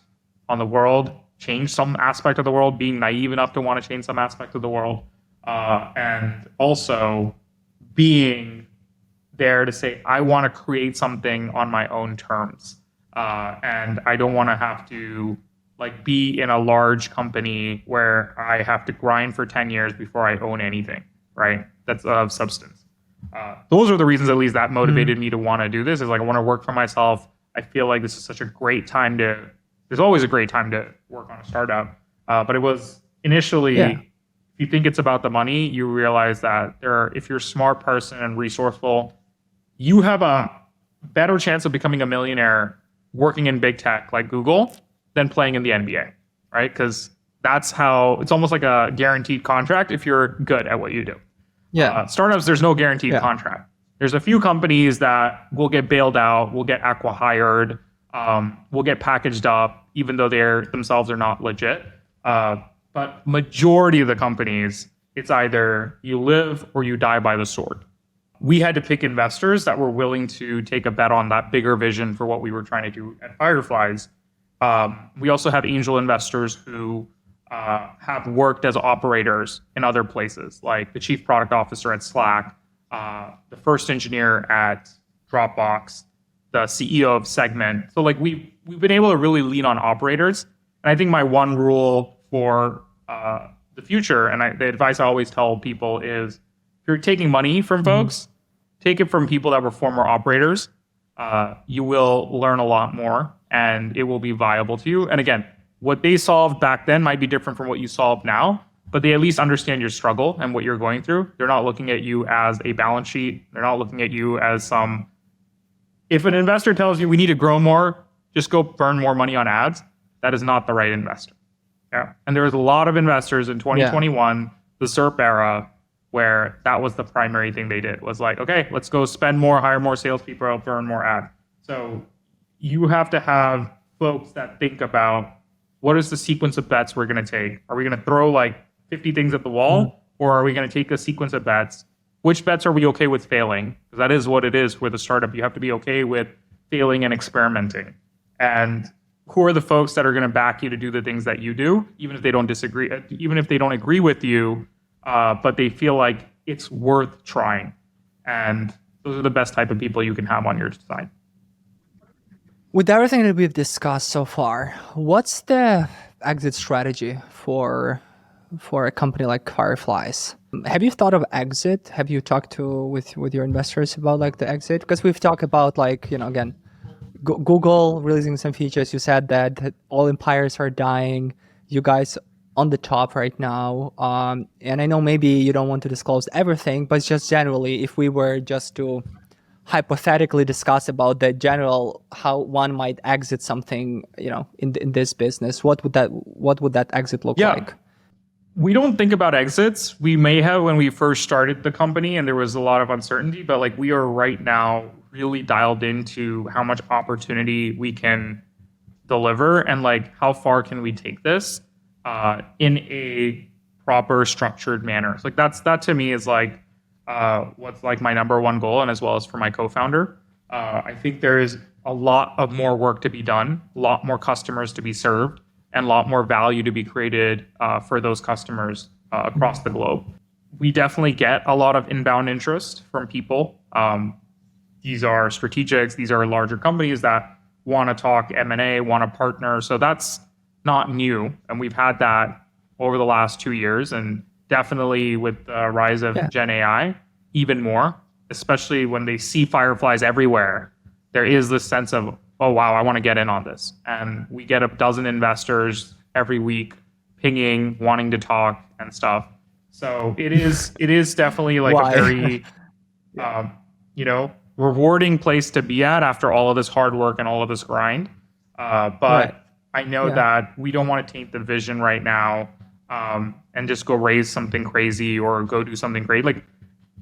on the world, change some aspect of the world, being naive enough to want to change some aspect of the world, and also being there to say, I want to create something on my own terms. And I don't want to have to be in a large company where I have to grind for 10 years before I own anything, right? That's of substance. Those are the reasons, at least, that motivated me to want to do this. Is I want to work for myself. I feel like this is such a great time to there's always a great time to work on a startup. But it was initially, if you think it's about the money, you realize that if you're a smart person and resourceful, you have a better chance of becoming a millionaire working in big tech like Google than playing in the NBA, right? Because that's how it's almost like a guaranteed contract if you're good at what you do. Startups, there's no guaranteed contract. There's a few companies that will get bailed out, will get acqui-hired, will get packaged up, even though they're themselves are not legit. But majority of the companies, it's either you live or you die by the sword. We had to pick investors that were willing to take a bet on that bigger vision for what we were trying to do at Fireflies. We also have angel investors who have worked as operators in other places, like the chief product officer at Slack, the first engineer at Dropbox, the CEO of Segment. So like we've been able to really lean on operators. And I think my one rule for the future, and the advice I always tell people is, if you're taking money from folks, take it from people that were former operators. You will learn a lot more and it will be viable to you. And again, what they solved back then might be different from what you solve now, but they at least understand your struggle and what you're going through. They're not looking at you as a balance sheet. They're not looking at you as if an investor tells you we need to grow more, just go burn more money on ads, that is not the right investor. Yeah. And there was a lot of investors in 2021, the SERP era, where that was the primary thing they did, was like, okay, let's go spend more, hire more salespeople, burn more ads. So you have to have folks that think about, what is the sequence of bets we're going to take? Are we going to throw like 50 things at the wall, or are we going to take a sequence of bets? Which bets are we okay with failing? Because that is what it is with a startup. You have to be okay with failing and experimenting. And who are the folks that are going to back you to do the things that you do, even if they don't disagree, even if they don't agree with you, but they feel like it's worth trying. And those are the best type of people you can have on your side. With everything that we've discussed so far, what's the exit strategy for a company like Fireflies? Have you thought of exit? Have you talked with your investors about like the exit? Because we've talked about like, again, Google releasing some features. You said that all empires are dying. You guys on the top right now. And I know maybe you don't want to disclose everything, but just generally, if we were just to hypothetically discuss about the general how one might exit something, in this business, what would that exit look like? We don't think about exits. We may have when we first started the company and there was a lot of uncertainty, but like we are right now really dialed into how much opportunity we can deliver and like how far can we take this in a proper structured manner. So like that to me is like what's like my number one goal, and as well as for my co-founder. I think there is a lot of more work to be done, a lot more customers to be served, and a lot more value to be created for those customers across the globe. We definitely get a lot of inbound interest from people. These are strategics, these are larger companies that want to talk M&A, want to partner. So that's not new. And we've had that over the last 2 years, and definitely with the rise of Gen AI, even more, especially when they see Fireflies everywhere. There is this sense of, oh, wow, I want to get in on this. And we get a dozen investors every week pinging, wanting to talk and stuff. So it is definitely like a very, rewarding place to be at after all of this hard work and all of this grind. But I know that we don't want to taint the vision right now and just go raise something crazy or go do something great. Like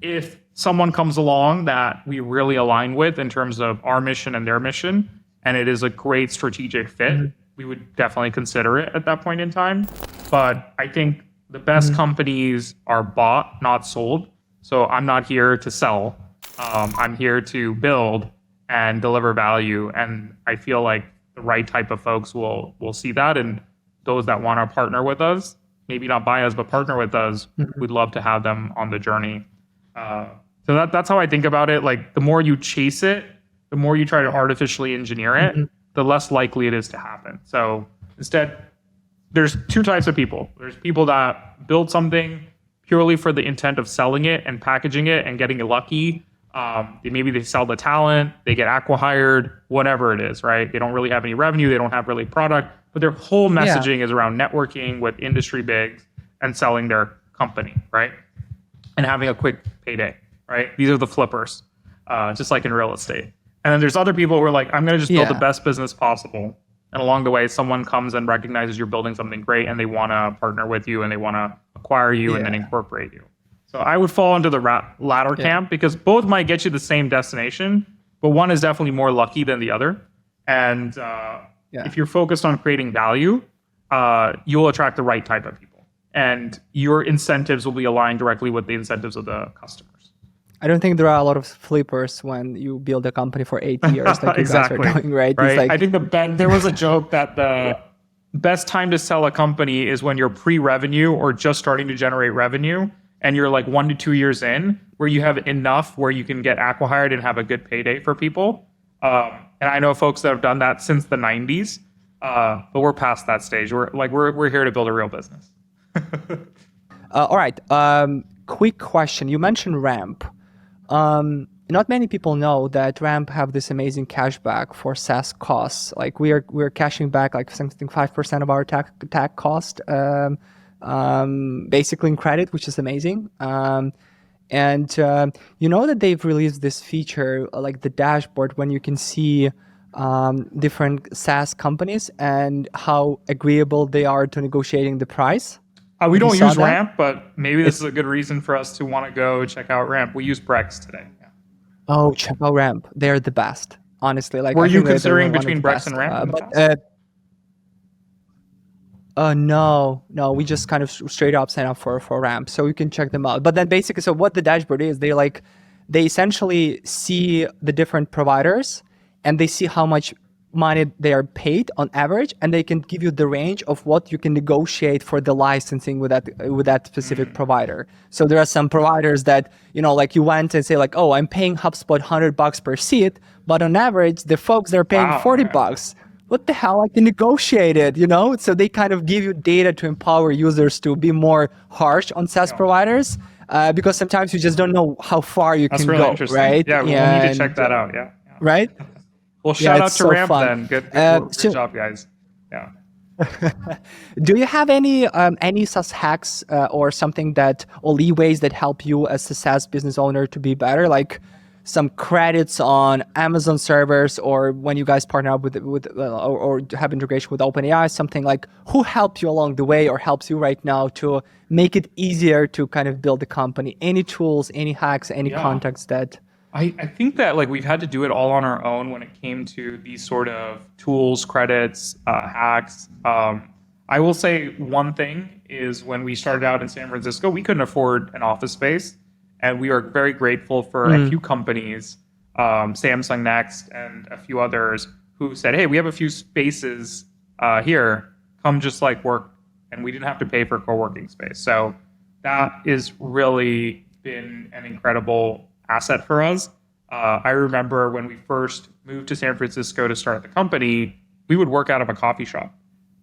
if someone comes along that we really align with in terms of our mission and their mission, and it is a great strategic fit, we would definitely consider it at that point in time. But I think the best companies are bought, not sold. So I'm not here to sell. I'm here to build and deliver value. And I feel like the right type of folks will see that. And those that want to partner with us, maybe not buy us, but partner with us, we'd love to have them on the journey. So that's how I think about it. Like the more you chase it, the more you try to artificially engineer it, the less likely it is to happen. So instead, there's two types of people. There's people that build something purely for the intent of selling it and packaging it and getting lucky Maybe they sell the talent, they get acqui-hired, whatever it is, right? They don't really have any revenue, they don't have really product, but their whole messaging is around networking with industry bigs and selling their company, right? And having a quick payday, right? These are the flippers, just like in real estate. And then there's other people who are like, I'm going to just build the best business possible. And along the way, someone comes and recognizes you're building something great and they want to partner with you and they want to acquire you and then incorporate you. So I would fall into the latter camp because both might get you the same destination, but one is definitely more lucky than the other. And if you're focused on creating value, you'll attract the right type of people. And your incentives will be aligned directly with the incentives of the customers. I don't think there are a lot of flippers when you build a company for 8 years like you guys are doing, right? Right. It's like, I think there was a joke that the best time to sell a company is when you're pre-revenue or just starting to generate revenue, and you're like 1 to 2 years in, where you have enough where you can get acqui-hired and have a good payday for people. And I know folks that have done that since the 90s, but we're past that stage. We're here to build a real business. all right. Quick question. You mentioned Ramp. Not many people know that Ramp have this amazing cashback for SaaS costs. Like we're cashing back like something 5% of our tech cost, basically in credit, which is amazing. And you know that they've released this feature like the dashboard when you can see different SaaS companies and how agreeable they are to negotiating the price. We don't use Ramp, but maybe this is a good reason for us to want to go check out Ramp. We use Brex today. Yeah. Oh, check out Ramp. They're the best, honestly. Like, were you considering between Brex and Ramp? No, we just kind of straight up sign up for Ramp, so you can check them out. But then basically, so what the dashboard is, they essentially see the different providers and they see how much money they are paid on average, and they can give you the range of what you can negotiate for the licensing with that specific provider. So there are some providers that, like you went and say like, oh, I'm paying HubSpot $100 per seat, but on average, the folks they're paying $40. What the hell? I can negotiate it, So they kind of give you data to empower users to be more harsh on SaaS providers, because sometimes you just don't know how far you can go, right? Yeah, we'll need to check that out. Yeah. Right? Well, shout out to Ramp then. Good job, guys. Yeah. Do you have any SaaS hacks or something or leeways that help you as a SaaS business owner to be better? Like some credits on Amazon servers, or when you guys partner up with or have integration with OpenAI, something like who helped you along the way or helps you right now to make it easier to kind of build a company? Any tools, any hacks, any contacts that... I think that we've had to do it all on our own when it came to these sort of tools, credits, hacks. I will say one thing is when we started out in San Francisco, we couldn't afford an office space. And we are very grateful for a few companies, Samsung Next and a few others, who said, hey, we have a few spaces here, come just work. And we didn't have to pay for co-working space. So that has really been an incredible asset for us. I remember when we first moved to San Francisco to start the company, we would work out of a coffee shop,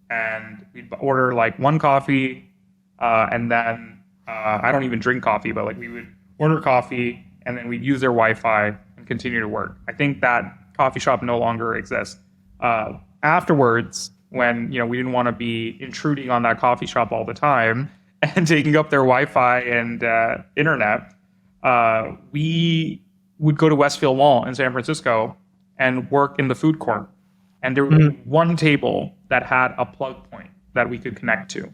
and we'd order one coffee, and then I don't even drink coffee, but we would order coffee and then we'd use their Wi-Fi and continue to work. I think that coffee shop no longer exists. Afterwards, when we didn't want to be intruding on that coffee shop all the time and taking up their Wi-Fi and internet, we would go to Westfield Mall in San Francisco and work in the food court. And there was one table that had a plug point that we could connect to.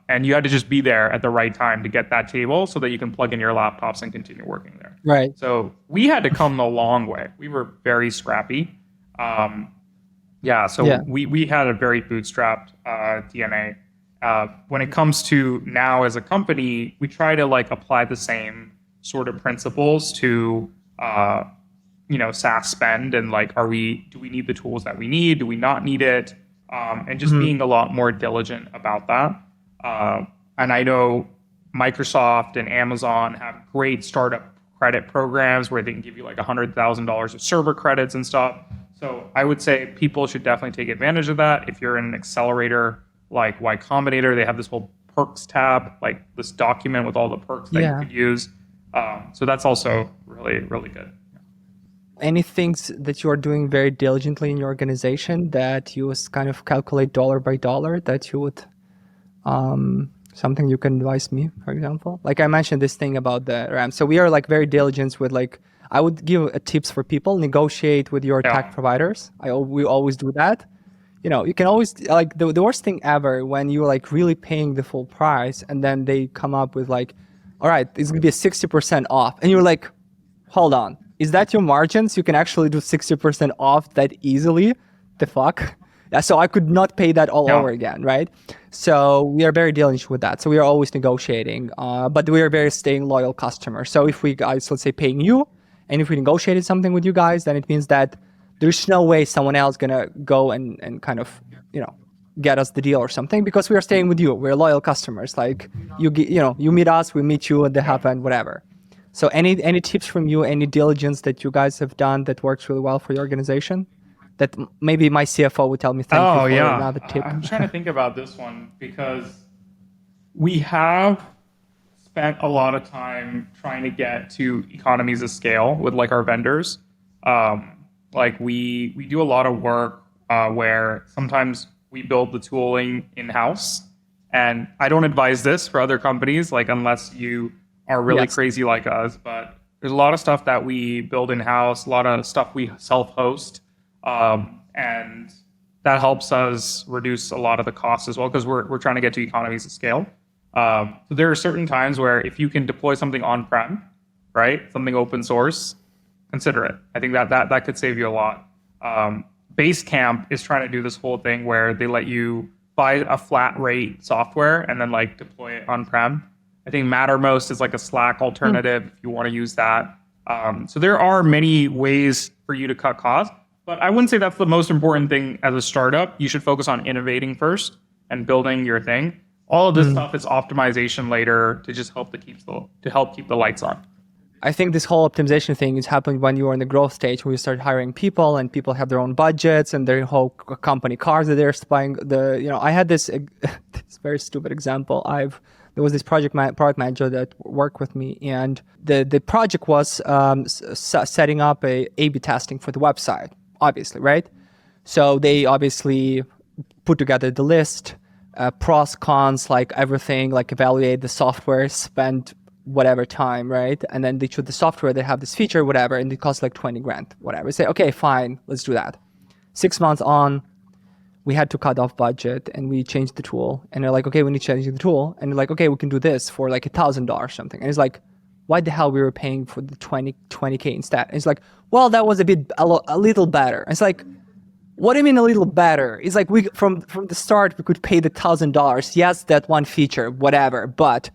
And you had to just be there at the right time to get that table so that you can plug in your laptops and continue working there. Right. So we had to come a long way. We were very scrappy. We had a very bootstrapped DNA. When it comes to now as a company, we try to apply the same sort of principles to SaaS spend, and do we need the tools that we need? Do we not need it? And just being a lot more diligent about that. And I know Microsoft and Amazon have great startup credit programs where they can give you $100,000 of server credits and stuff. So I would say people should definitely take advantage of that. If you're in an accelerator like Y Combinator, they have this whole perks tab, this document with all the perks that you could use. So that's also really, really good. Any things that you are doing very diligently in your organization that you kind of calculate dollar by dollar that you would, something you can advise me, for example? Like I mentioned this thing about the RAM. So we are like very diligent with like, I would give tips for people, negotiate with your tech providers. We always do that. You can always, like the worst thing ever when you're like really paying the full price and then they come up with like, all right, it's gonna be a 60% off. And you're like, hold on, is that your margins? You can actually do 60% off that easily? The fuck? Yeah, so I could not pay that all over again, right? So we are very diligent with that. So we are always negotiating, but we are very staying loyal customers. So if we guys, let's say paying you, and if we negotiated something with you guys, then it means that there's no way someone else gonna go and kind of, get us the deal or something because we are staying with you. We're loyal customers. Like you meet us, we meet you, and they happen, whatever. So any tips from you, any diligence that you guys have done that works really well for your organization? That maybe my CFO would tell me thank you for another tip. I'm trying to think about this one because we have spent a lot of time trying to get to economies of scale with like our vendors. Like we do a lot of work where sometimes we build the tooling in-house. And I don't advise this for other companies, like unless you are really crazy like us. But there's a lot of stuff that we build in-house, a lot of stuff we self-host. And that helps us reduce a lot of the costs as well, because we're trying to get to economies of scale. So there are certain times where if you can deploy something on-prem, right, something open source, consider it. I think that could save you a lot. Basecamp is trying to do this whole thing where they let you buy a flat rate software and then like deploy it on-prem. I think Mattermost is like a Slack alternative if you want to use that. So there are many ways for you to cut costs. But I wouldn't say that's the most important thing as a startup. You should focus on innovating first and building your thing. All of this stuff is optimization later to just help keep the lights on. I think this whole optimization thing is happening when you are in the growth stage, where you start hiring people and people have their own budgets and their whole company cars that they're buying. I had this this very stupid example. There was this product manager that worked with me, and the project was setting up a A/B testing for the website. Obviously, right? So they obviously put together the list, pros, cons, like everything, like evaluate the software, spend whatever time, right? And then they choose the software, they have this feature, whatever, and it costs like 20 grand, whatever. Say, okay, fine, let's do that. 6 months on, we had to cut off budget and we changed the tool. And they're like, okay, we need to change the tool. And they're like, okay, we can do this for like $1,000 or something. And it's like, why the hell we were paying for the 20K instead? And it's like, well, that was a little better. It's like, what do you mean a little better? It's like we from the start we could pay the $1,000. Yes, that one feature, whatever, but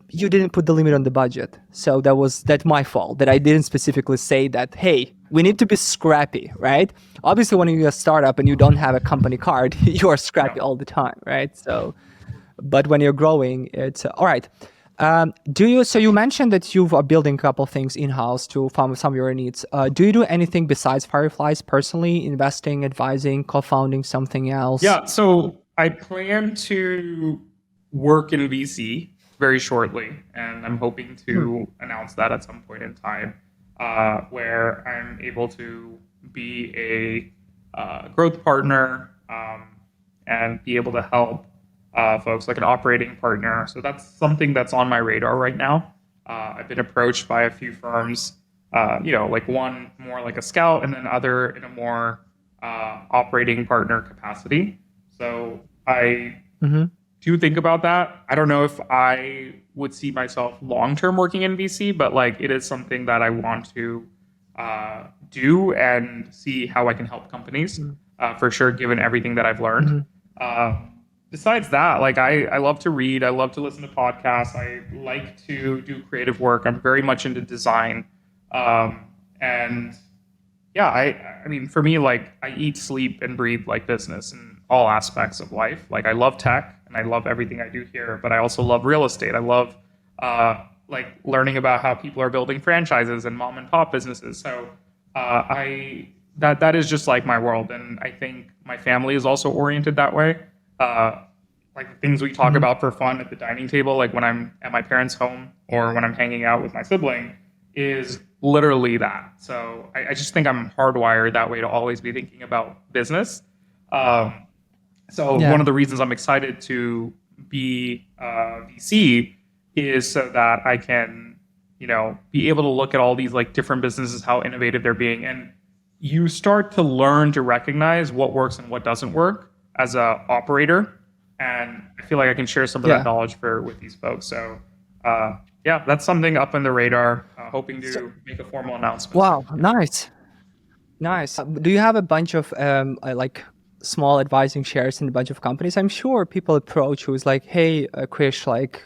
you didn't put the limit on the budget. So that's my fault that I didn't specifically say that, hey, we need to be scrappy, right? Obviously, when you're a startup and you don't have a company card, you are scrappy all the time, right? So, but when you're growing, it's all right. So you mentioned that you are building a couple things in-house to fund some of your needs. Do you do anything besides Fireflies personally, investing, advising, co-founding something else? Yeah, so I plan to work in VC very shortly, and I'm hoping to announce that at some point in time, where I'm able to be a growth partner and be able to help folks, like an operating partner. So that's something that's on my radar right now. I've been approached by a few firms, like one more like a scout and then other in a more operating partner capacity. So I do think about that. I don't know if I would see myself long-term working in VC, but like it is something that I want to do and see how I can help companies for sure, given everything that I've learned. Besides that, like I love to read. I love to listen to podcasts. I like to do creative work. I'm very much into design. And yeah, I mean, for me, like I eat, sleep, and breathe like business in all aspects of life. Like I love tech and I love everything I do here, but I also love real estate. I love like learning about how people are building franchises and mom and pop businesses. So that is just like my world. And I think my family is also oriented that way. like the things we talk about for fun at the dining table, like when I'm at my parents' home or when I'm hanging out with my sibling, is literally that. So I just think I'm hardwired that way to always be thinking about business. So one Yeah. of the reasons I'm excited to be VC is so that I can, be able to look at all these like different businesses, how innovative they're being, and you start to learn to recognize what works and what doesn't work as a operator. And I feel like I can share some of that knowledge with these folks. So yeah, that's something up on the radar. Hoping to make a formal announcement. Wow, nice. Nice. Do you have a bunch of like small advising shares in a bunch of companies? I'm sure people approach who's like, hey, Krish, like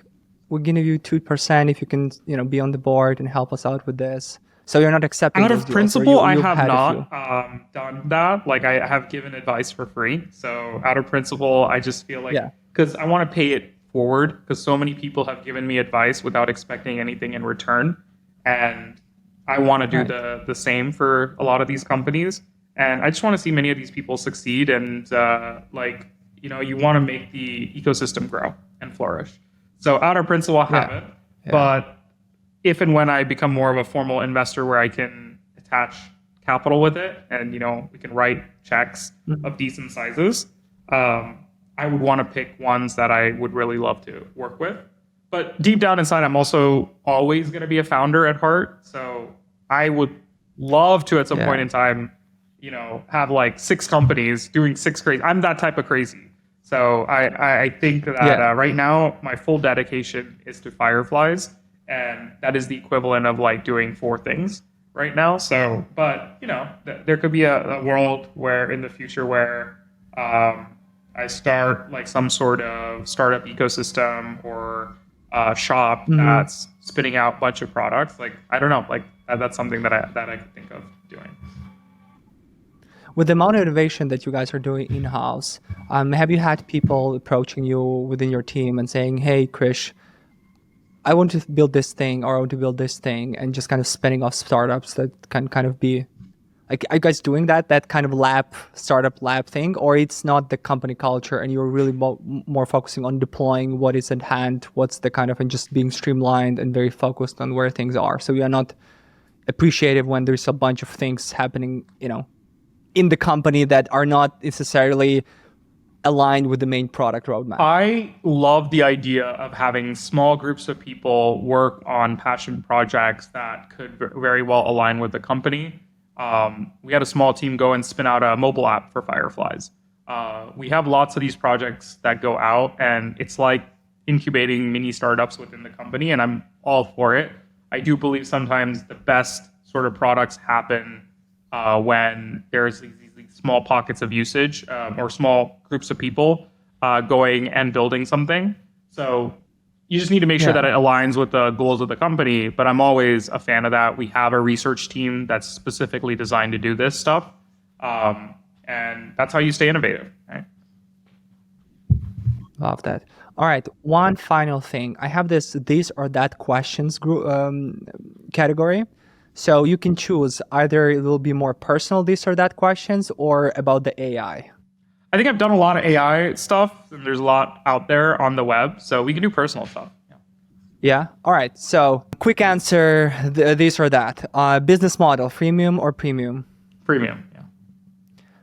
we're gonna give you 2% if you can, be on the board and help us out with this. So you're not accepting Out those of deals, or principle, I you've have had a few? not done that. Like I have given advice for free. So out of principle, I just feel like because I want to pay it forward because so many people have given me advice without expecting anything in return, and I want to do the same for a lot of these companies. And I just want to see many of these people succeed. And you want to make the ecosystem grow and flourish. So out of principle, I have it. But if and when I become more of a formal investor where I can attach capital with it and, we can write checks of decent sizes, I would want to pick ones that I would really love to work with. But deep down inside, I'm also always going to be a founder at heart. So I would love to, at some point in time, have like 6 companies doing 6 crazy. I'm that type of crazy. So I think that right now, my full dedication is to Fireflies. And that is the equivalent of like doing 4 things right now. So, but there could be a world where in the future where I start like some sort of startup ecosystem or shop that's spitting out a bunch of products. Like I don't know, like that's something that I could think of doing. With the amount of innovation that you guys are doing in-house, have you had people approaching you within your team and saying, hey, Krish, I want to build this thing or I want to build this thing, and just kind of spinning off startups that can kind of be like, are you guys doing that kind of startup lab thing, or it's not the company culture and you're really more focusing on deploying what is at hand, what's the kind of, and just being streamlined and very focused on where things are. So you are not appreciative when there's a bunch of things happening, in the company that are not necessarily aligned with the main product roadmap. I love the idea of having small groups of people work on passion projects that could very well align with the company. We had a small team go and spin out a mobile app for Fireflies. We have lots of these projects that go out, and it's like incubating mini startups within the company, and I'm all for it. I do believe sometimes the best sort of products happen when there's these small pockets of usage or small groups of people going and building something. So you just need to make sure that it aligns with the goals of the company. But I'm always a fan of that. We have a research team that's specifically designed to do this stuff. And that's how you stay innovative. Right? Love that. All right. One final thing. I have this or that questions group category. So you can choose either it will be more personal this or that questions or about the AI. I think I've done a lot of AI stuff, and there's a lot out there on the web, so we can do personal stuff. Yeah. All right. So quick answer, this or that. Business model, freemium or premium? Premium, yeah.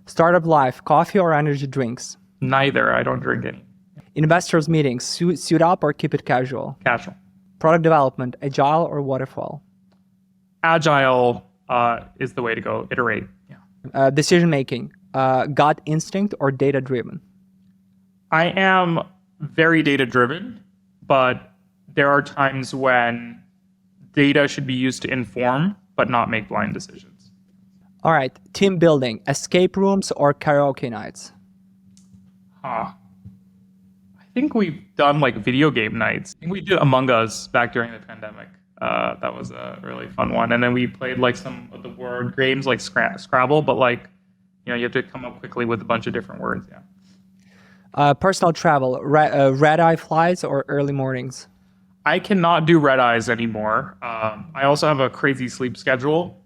Startup life, coffee or energy drinks? Neither. I don't drink any. Investors meetings, suit up or keep it casual? Casual. Product development, agile or waterfall? Agile is the way to go. Iterate. Yeah. Decision making, gut instinct or data driven? I am very data driven, but there are times when data should be used to inform, but not make blind decisions. All right. Team building, escape rooms or karaoke nights? I think we've done like video game nights. I think we did Among Us back during the pandemic. That was a really fun one. And then we played like some of the word games like Scrabble, but like, you have to come up quickly with a bunch of different words. Yeah. Personal travel, red-eye flights or early mornings? I cannot do red eyes anymore. I also have a crazy sleep schedule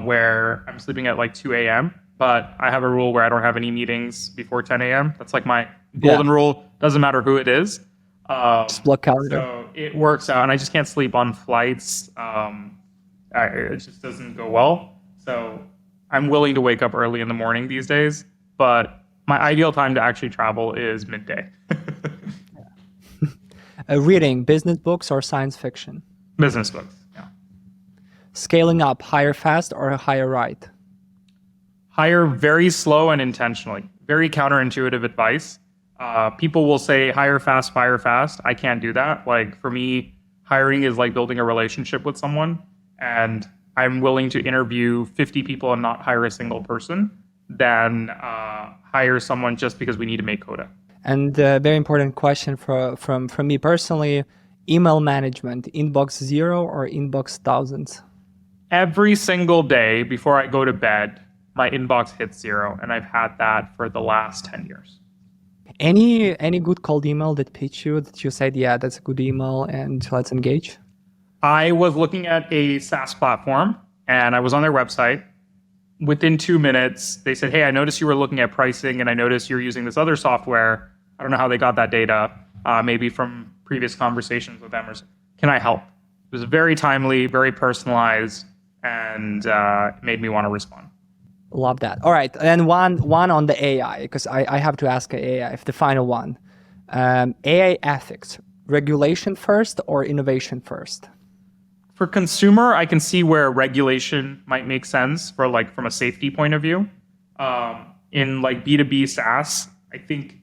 where I'm sleeping at like 2 a.m. but I have a rule where I don't have any meetings before 10 a.m. That's like my golden rule. Doesn't matter who it is. Just block calendar. So it works out, and I just can't sleep on flights. It just doesn't go well. So I'm willing to wake up early in the morning these days, but my ideal time to actually travel is midday. Reading, business books or science fiction? Business books, yeah. Scaling up, hire fast or hire right? Hire very slow and intentionally. Very counterintuitive advice. People will say hire fast, fire fast. I can't do that. Like for me, hiring is like building a relationship with someone, and I'm willing to interview 50 people and not hire a single person than hire someone just because we need to make quota. And a very important question from me personally, email management, inbox 0 or inbox thousands? Every single day before I go to bed, my inbox hits 0, and I've had that for the last 10 years. Any good cold email that pitched you, that you said, yeah, that's a good email and let's engage? I was looking at a SaaS platform, and I was on their website. Within 2 minutes, they said, hey, I noticed you were looking at pricing, and I noticed you're using this other software. I don't know how they got that data, maybe from previous conversations with them. Or can I help? It was very timely, very personalized, and it made me want to respond. Love that. All right. And one on the AI, because I have to ask AI, if the final one. AI ethics, regulation first or innovation first? For consumer, I can see where regulation might make sense for like from a safety point of view. In like B2B SaaS, I think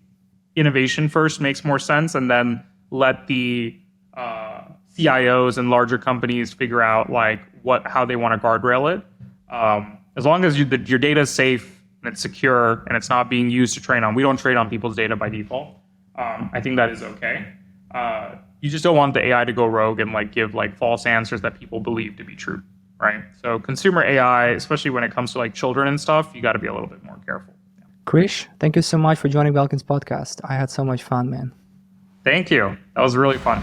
innovation first makes more sense, and then let the CIOs and larger companies figure out like how they want to guardrail it. As long as your data is safe and it's secure and it's not being used to train on. We don't train on people's data by default. I think that is okay. You just don't want the AI to go rogue and like give like false answers that people believe to be true, right? So consumer AI, especially when it comes to like children and stuff, you got to be a little bit more careful. Krish, thank you so much for joining Belkins podcast. I had so much fun, man. Thank you. That was really fun.